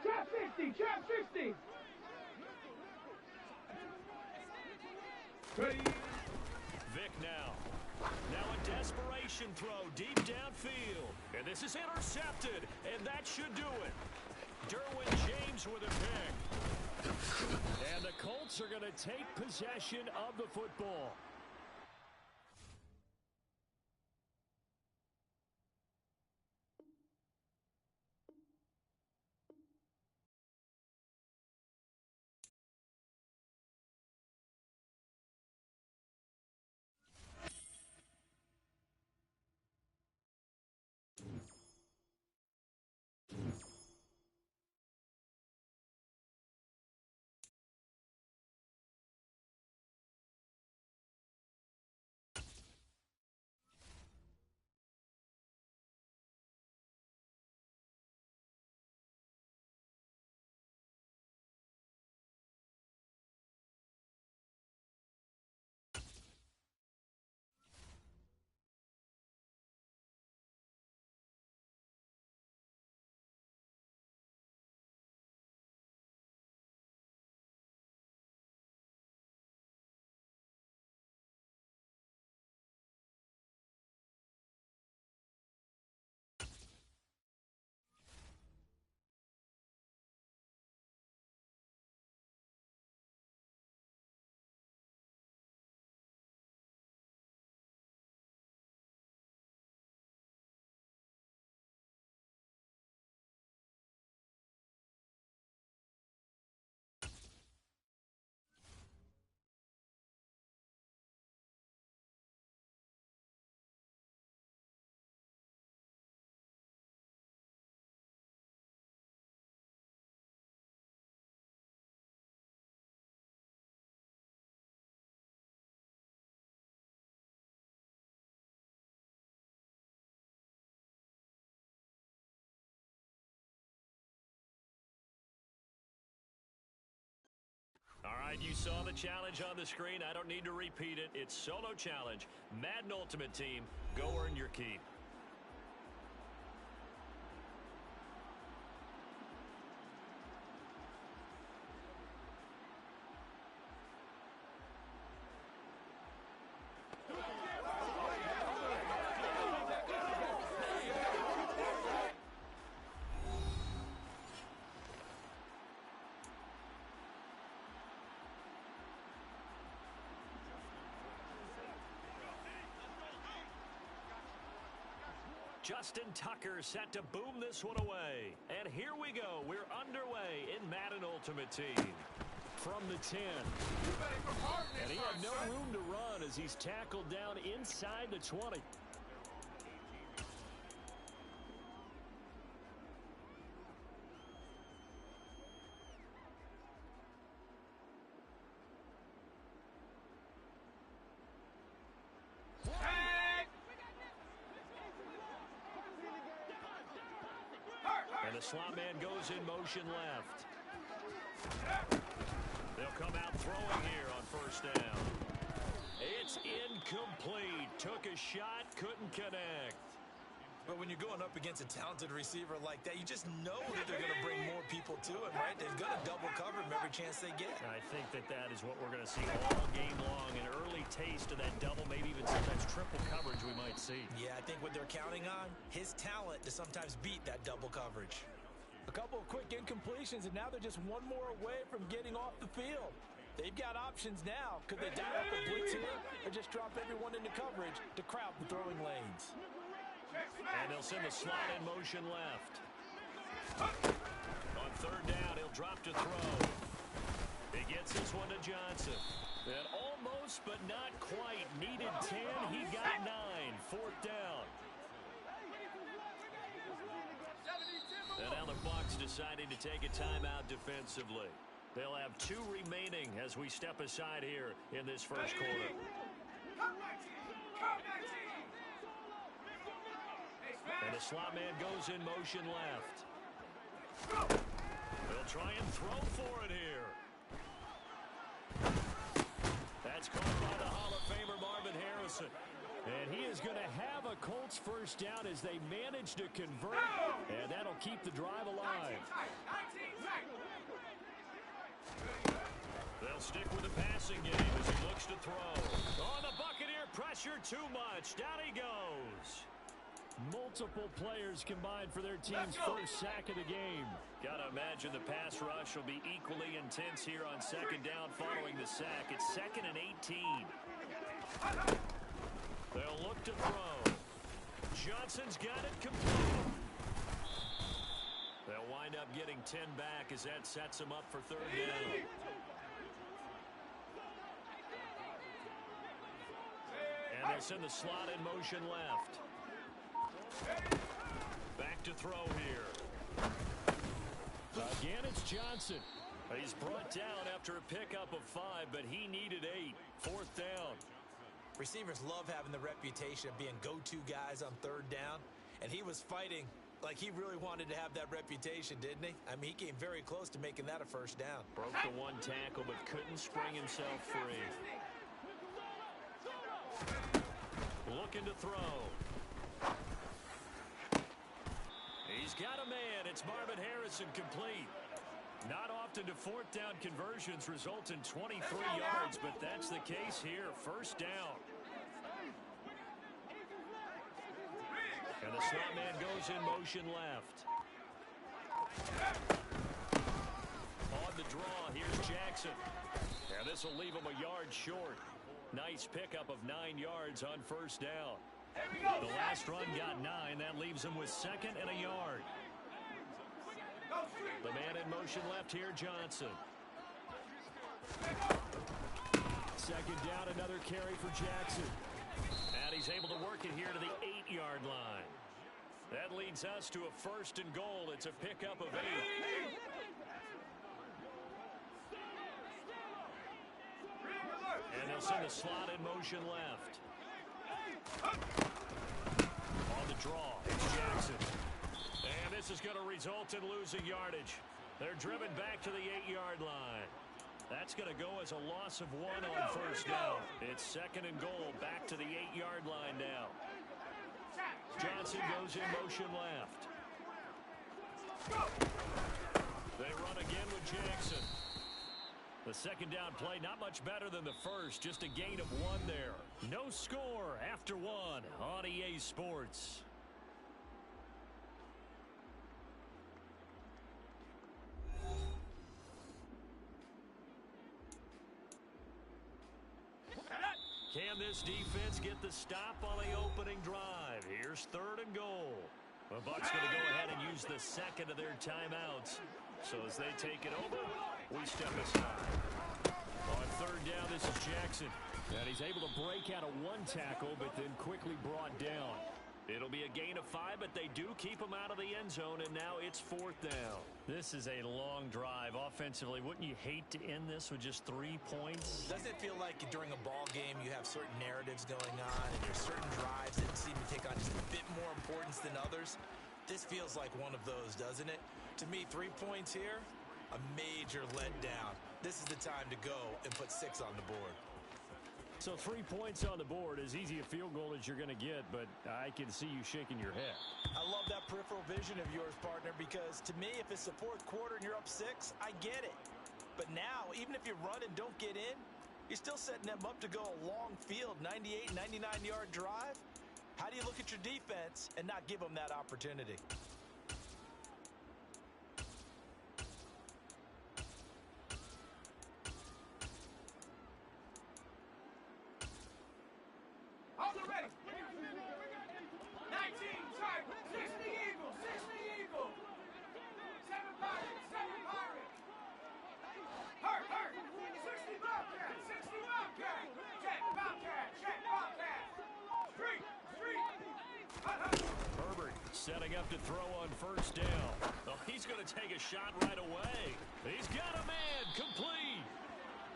Trap 60! Trap 60! Ready? Vic now. Now a desperation throw deep downfield. And this is intercepted. And that should do it. Derwin James with a pick. And the Colts are going to take possession of the football. All right, you saw the challenge on the screen. I don't need to repeat it. It's solo challenge. Madden Ultimate Team, go earn your keep. Justin Tucker set to boom this one away. And here we go. We're underway in Madden Ultimate Team. From the 10. And he had no room to run as he's tackled down inside the 20. And the slot man goes in motion left. They'll come out throwing here on first down. It's incomplete. Took a shot, couldn't connect. But when you're going up against a talented receiver like that, you just know that they're going to bring more people to him, right? They're going to double cover him every chance they get. I think that is what we're going to see all game long. An early taste of that double, maybe even sometimes triple coverage we might see. Yeah, I think what they're counting on, his talent to sometimes beat that double coverage. A couple of quick incompletions, and now they're just one more away from getting off the field. They've got options now. Could they dial up a blitz here or just drop everyone into coverage to crowd the throwing lanes? And they'll send the slot in motion left. On third down, he'll drop to throw. He gets this one to Johnson. And almost, but not quite. Needed 10. He got 9. Fourth down. And now the Bucs deciding to take a timeout defensively. They'll have 2 remaining as we step aside here in this first quarter. And the slot man goes in motion left. They'll try and throw for it here. That's caught by the Hall of Famer Marvin Harrison. And he is going to have a Colts first down as they manage to convert. And that'll keep the drive alive. They'll stick with the passing game as he looks to throw. Oh, the Buccaneer pressure too much. Down he goes. Multiple players combined for their team's first sack of the game. Gotta imagine the pass rush will be equally intense here on second down following the sack. It's 2nd and 18. They'll look to throw. Johnson's got it complete. They'll wind up getting 10 back as that sets them up for third down. And they'll send the slot in motion left. Back to throw here. Again, it's Johnson. He's brought down after a pickup of 5, but he needed 8. Fourth down. Receivers love having the reputation of being go-to guys on third down, and he was fighting like he really wanted to have that reputation, didn't he? I mean, he came very close to making that a first down. Broke the 1 tackle, but couldn't spring himself free. Looking to throw. He's got a man. It's Marvin Harrison complete. Not often do fourth down conversions result in 23 yards, but that's the case here. First down. And the slot man goes in motion left. On the draw, here's Jackson. And this will leave him a yard short. Nice pickup of 9 yards on first down. The last run got 9. That leaves him with 2nd and a yard. The man in motion left here, Johnson. Second down, another carry for Jackson. And he's able to work it here to the 8-yard line. That leads us to a 1st and goal. It's a pickup of 8. And they'll send the slot in motion left. On the draw, it's Jackson. And this is going to result in losing yardage. They're driven back to the 8-yard line. That's going to go as a loss of 1 on first down. It's 2nd and goal, back to the 8-yard line now. Johnson goes in motion left. They run again with Jackson. The 2nd down play, not much better than the first, just a gain of 1 there. No score after 1 on EA Sports. Can this defense get the stop on the opening drive? Here's 3rd and goal. The Bucs going to go ahead and use the 2nd of their timeouts. So as they take it over, we step aside. On 3rd down, this is Jackson. And he's able to break out of 1 tackle, but then quickly brought down. It'll be a gain of 5, but they do keep him out of the end zone, and now it's 4th down. This is a long drive. Offensively, wouldn't you hate to end this with just 3 points? Doesn't it feel like during a ball game you have certain narratives going on and there's certain drives that seem to take on just a bit more importance than others? This feels like one of those, doesn't it? To me, 3 points here, a major letdown. This is the time to go and put 6 on the board. So 3 points on the board, as easy a field goal as you're going to get, but I can see you shaking your head. I love that peripheral vision of yours, partner, because to me, if it's the 4th quarter and you're up 6, I get it. But now, even if you run and don't get in, you're still setting them up to go a long field, 98, 99-yard drive. How do you look at your defense and not give them that opportunity? Setting up to throw on 1st down. Oh, he's going to take a shot right away. He's got a man complete.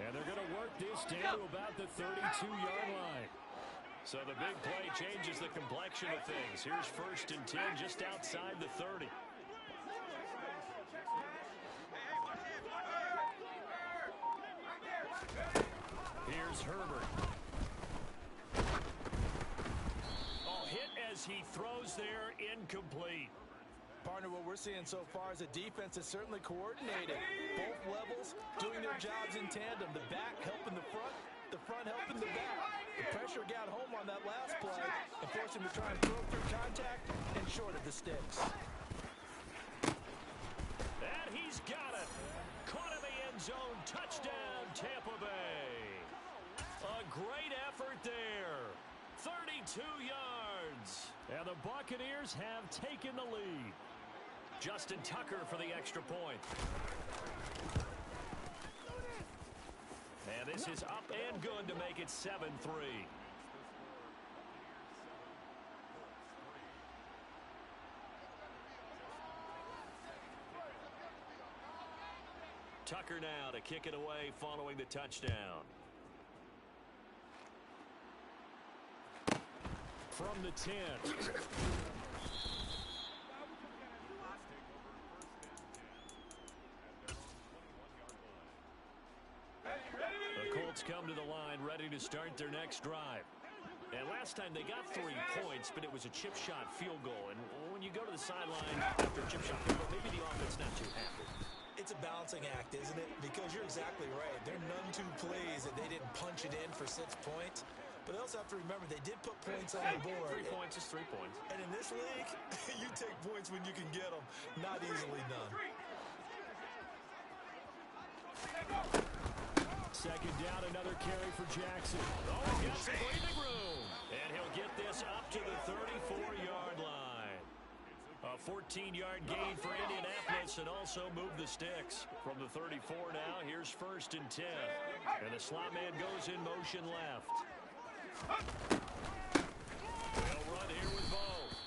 And they're going to work this down to about the 32-yard line. So the big play changes the complexion of things. Here's 1st and 10 just outside the 30. Here's Herbert. As he throws there, incomplete. Partner, what we're seeing so far is a defense that's certainly coordinated. Both levels doing their jobs in tandem. The back helping the front helping the back. The pressure got home on that last play and forced him to try and throw through contact and short of the sticks. And he's got it. Caught in the end zone. Touchdown, Tampa Bay. A great effort there. 32 yards. And the Buccaneers have taken the lead. Justin Tucker for the extra point. And this is up and good to make it 7-3. Tucker now to kick it away following the touchdown. From the 10. The Colts come to the line ready to start their next drive. And last time they got 3 points, but it was a chip shot field goal. And when you go to the sideline after a chip shot field goal, maybe the offense not too happy. It's a balancing act, isn't it? Because you're exactly right. There are none 2 plays that they didn't punch it in for 6 points. But they also have to remember they did put points on the board. 3 points is 3 points. And in this league, you take points when you can get them. Not easily done. 2nd down, another carry for Jackson. Oh, he's got some breathing room. And he'll get this up to the 34-yard line. A 14-yard gain for Indianapolis and also move the sticks. From the 34 now, here's 1st and 10. And the slot man goes in motion left. They'll run here with Bo.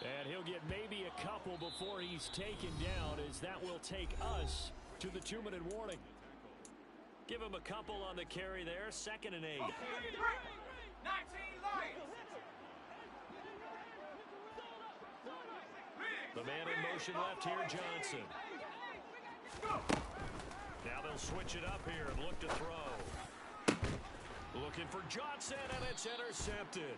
And he'll get maybe a couple before he's taken down, as that will take us to the 2-minute warning. Give him a couple on the carry there. 2nd and 8. 19 Lions. The man in motion left here, Johnson. Now Now they'll switch it up here and look to throw. Looking for Johnson, and it's intercepted.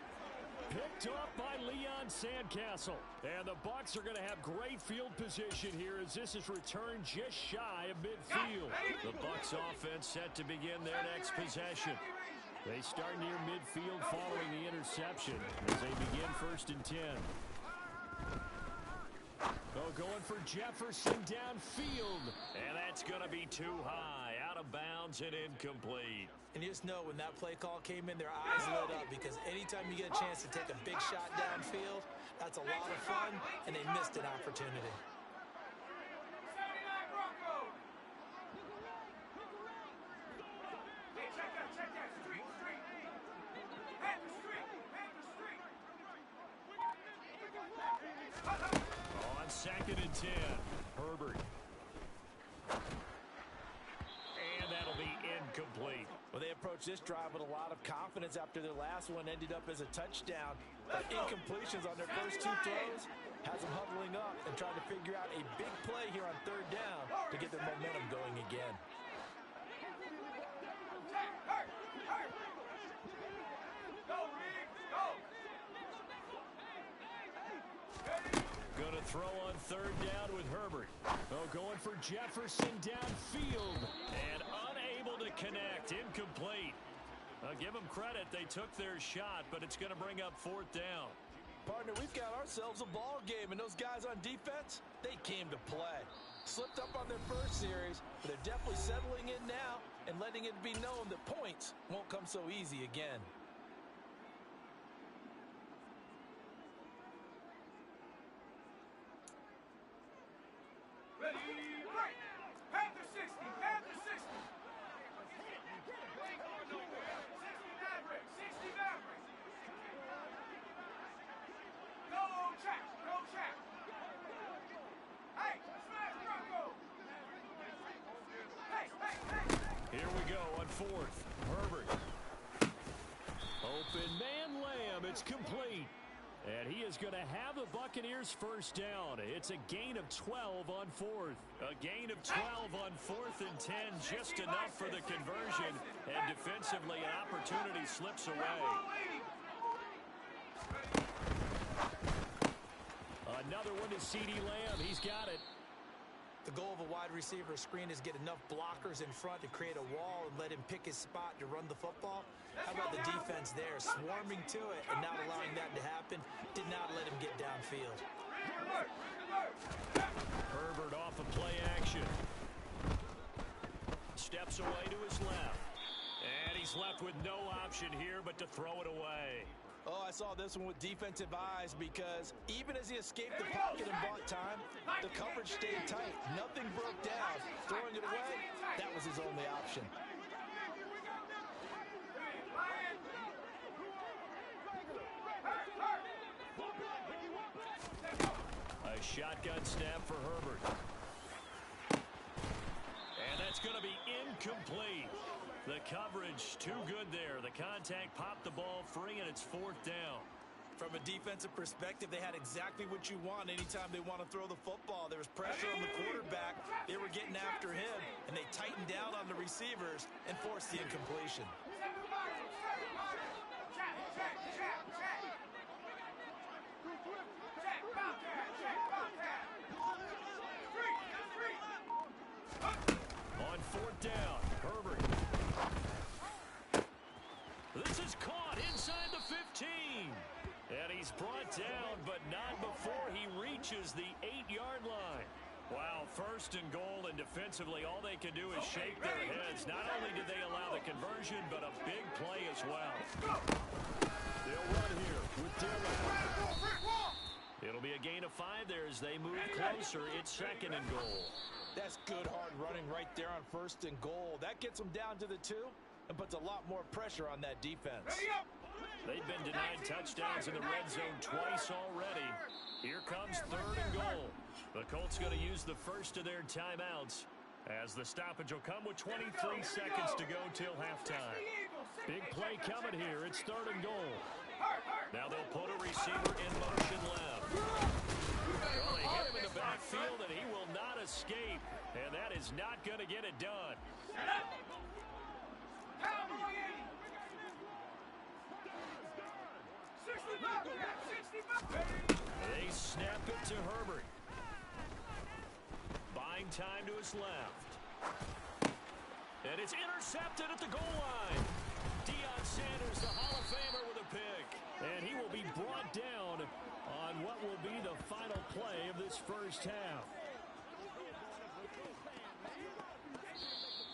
Picked up by Leon Sandcastle. And the Bucs are going to have great field position here as this is returned just shy of midfield. The Bucs offense set to begin their next possession. They start near midfield following the interception as they begin 1st and 10. Going for Jefferson downfield. And that's going to be too high, out of bounds and incomplete. And you just know when that play call came in, their eyes lit up because anytime you get a chance to take a big shot downfield, that's a lot of fun, and they missed an opportunity. On 2nd and 10, Herbert. And that'll be incomplete. Well, they approached this drive with a lot of confidence after their last one ended up as a touchdown. But incompletions on their first 2 throws has them huddling up and trying to figure out a big play here on 3rd down to get their momentum going again. Going to throw on 3rd down with Herbert. Going for Jefferson downfield. And unable to connect. Incomplete. Give them credit. They took their shot, but it's going to bring up 4th down. Partner, we've got ourselves a ball game, and those guys on defense, they came to play. Slipped up on their first series, but they're definitely settling in now and letting it be known that points won't come so easy again. Here we go on 4th. Herbert. Open man Lamb. It's complete. And he is going to have the Buccaneers 1st down. It's a gain of 12 on 4th. A gain of 12 on 4th and 10. Just enough for the conversion. And defensively, an opportunity slips away. Another one to CeeDee Lamb. He's got it. The goal of a wide receiver screen is get enough blockers in front to create a wall and let him pick his spot to run the football. How about the defense there, swarming to it and not allowing that to happen? Did not let him get downfield. Herbert off of play action. Steps away to his left. And he's left with no option here but to throw it away. Oh, I saw this one with defensive eyes because even as he escaped the pocket and bought time, the coverage stayed tight. Nothing broke down. Throwing it away, that was his only option. A shotgun snap for Herbert. And that's going to be incomplete. The coverage too good there. The contact popped the ball free, and it's 4th down. From a defensive perspective, they had exactly what you want anytime they want to throw the football. There was pressure on the quarterback. They were getting after him, and they tightened down on the receivers and forced the incompletion. On 4th down, Herbert. This is caught inside the 15. And he's brought down, but not before he reaches the 8-yard line. Wow, 1st and goal, and defensively, all they can do is shake their heads. Not only did they allow the conversion, but a big play as well. They'll run here with Dillon. It'll be a gain of 5 there as they move closer. It's 2nd and goal. That's good hard running right there on 1st and goal. That gets them down to the 2 and puts a lot more pressure on that defense. They've been denied touchdowns in the red zone twice already. Here comes 3rd and goal. The Colts going to use the first of their timeouts as the stoppage will come with 23 seconds to go till halftime. Big play coming here. It's 3rd and goal. Now they'll put a receiver in motion left. Well, they hit him in the backfield, and he will not escape. And that is not going to get it done. They snap it to Herbert. Buying time to his left. And it's intercepted at the goal line. Deion Sanders, the Hall of Famer, with a pick. And he will be brought down on what will be the final play of this first half.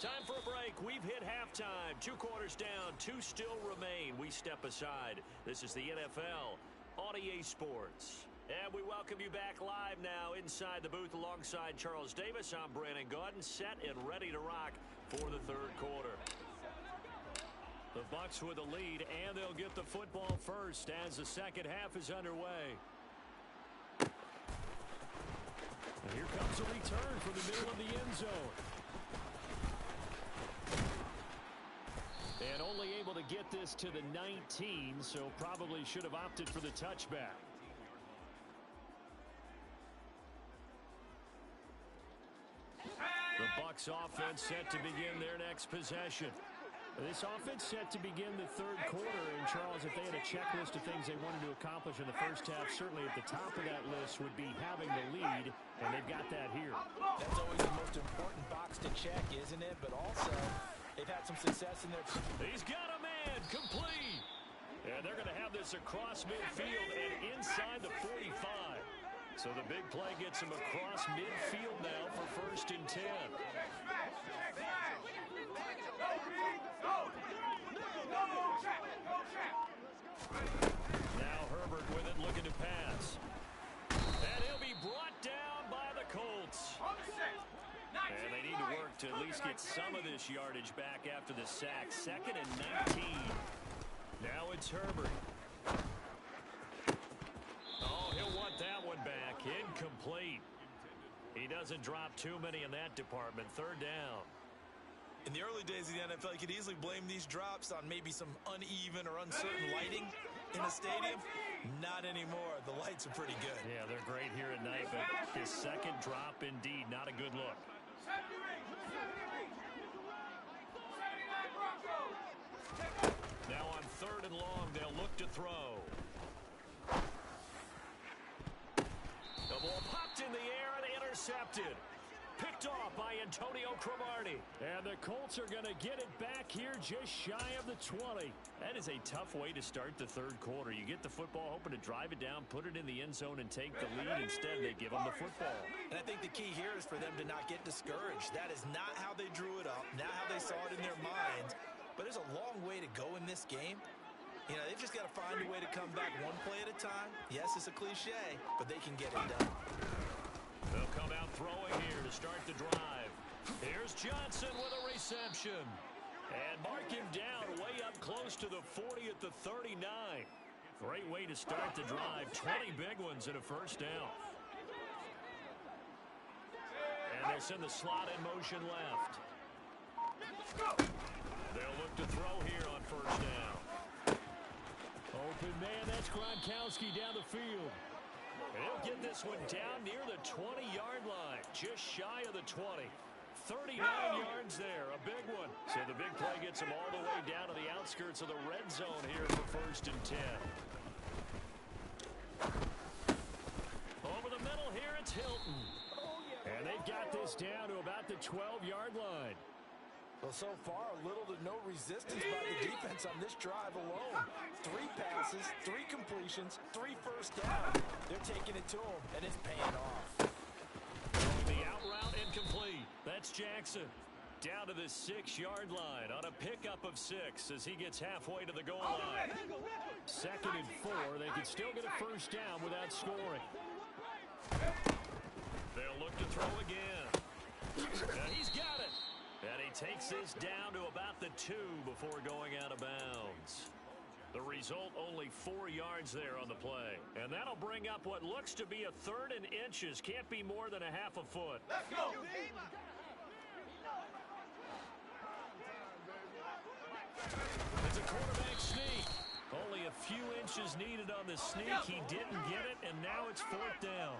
Time for a break. We've hit halftime. 2 quarters down. 2 still remain. We step aside. This is the NFL on EA Sports. And we welcome you back live now inside the booth alongside Charles Davis. I'm Brandon Gaudin, set and ready to rock for the third quarter. The Bucs with the lead, and they'll get the football first as the second half is underway. And here comes a return from the middle of the end zone. And only able to get this to the 19, so probably should have opted for the touchback. The Bucs offense set to begin their next possession. This offense set to begin the third quarter, and Charles, if they had a checklist of things they wanted to accomplish in the first half, certainly at the top of that list would be having the lead, and they've got that here. That's always the most important box to check, isn't it? But also, they've had some success in their... He's got a man, complete. And they're going to have this across midfield and inside the 45. So the big play gets him across midfield now for 1st and 10. Now Herbert with it, looking to pass. And he'll be brought down by the Colts. And they need to work to at least get some of this yardage back after the sack. 2nd and 19. Now it's Herbert. Oh, he'll want that one back. Incomplete. He doesn't drop too many in that department. 3rd down. In the early days of the NFL, you could easily blame these drops on maybe some uneven or uncertain lighting in the stadium. Not anymore. The lights are pretty good. Yeah, they're great here at night, but his second drop, indeed, not a good look. Now on 3rd and long, they'll look to throw. The ball popped in the air and intercepted. Picked off by Antonio Cromartie. And the Colts are going to get it back here just shy of the 20. That is a tough way to start the third quarter. You get the football, hoping to drive it down, put it in the end zone, and take the lead. Instead, they give them the football. And I think the key here is for them to not get discouraged. That is not how they drew it up, not how they saw it in their minds. But there's a long way to go in this game. You know, they've just got to find a way to come back one play at a time. Yes, it's a cliche, but they can get it done. They'll come out throwing here to start the drive. Here's Johnson with a reception. And mark him down way up close to the 40 at the 39. Great way to start the drive. 20 big ones in a first down. And they'll send the slot in motion left. They'll look to throw here on 1st down. Open man, that's Gronkowski down the field. And he'll get this one down near the 20-yard line, just shy of the 20. 39 yards there, a big one. So the big play gets him all the way down to the outskirts of the red zone here for 1st and 10. Over the middle here, it's Hilton. And they've got this down to about the 12-yard line. Well, so far, little to no resistance by the defense on this drive alone. 3 passes, 3 completions, 3 first down. They're taking it to him, and it's paying off. The out route incomplete. That's Jackson. Down to the 6-yard line on a pickup of 6 as he gets halfway to the goal line. 2nd and 4. They could still get a first down without scoring. They'll look to throw again. And he's got it. And he takes this down to about the 2 before going out of bounds. The result, only 4 yards there on the play. And that'll bring up what looks to be a 3rd and inches. Can't be more than a half a foot. Let's go. It's a quarterback sneak. Only a few inches inches needed on the sneak. He didn't get it, and now it's 4th down.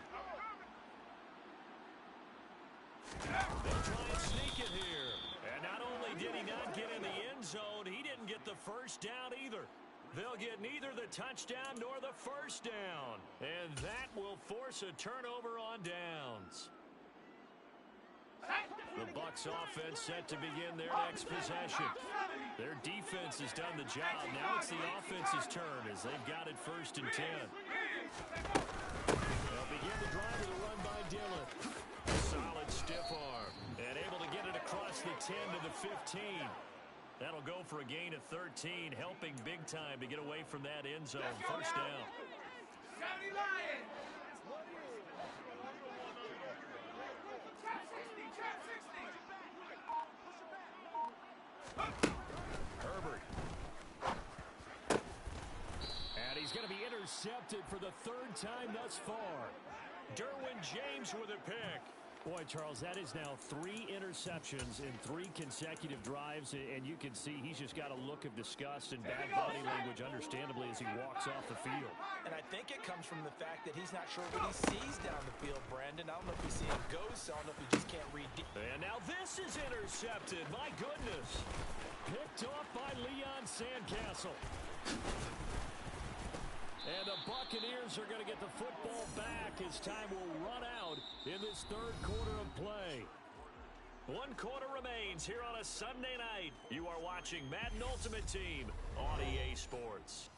They'll try and sneak it here. And not only did he not get in the end zone, he didn't get the first down either. They'll get neither the touchdown nor the first down. And that will force a turnover on downs. The Bucs offense set to begin their next possession. Their defense has done the job. Now it's the offense's turn as they've got it 1st and 10. They'll begin the drive with a run by Dillon. Solid stiff arm and able to get it across the 10 to the 15. That'll go for a gain of 13, helping big time to get away from that end zone. 1st down. Herbert. And he's going to be intercepted for the 3rd time thus far. Derwin James with a pick. Boy, Charles, that is now 3 interceptions in 3 consecutive drives, and you can see he's just got a look of disgust and bad body language, understandably, as he walks off the field. And I think it comes from the fact that he's not sure what he sees down the field, Brandon. I don't know if he's seeing ghosts. I don't know if he just can't read deep. And now this is intercepted. My goodness. Picked off by Leon Sandcastle. And the Buccaneers are going to get the football back as time will run out in this 3rd quarter of play. 1 quarter remains here on a Sunday night. You are watching Madden Ultimate Team on EA Sports.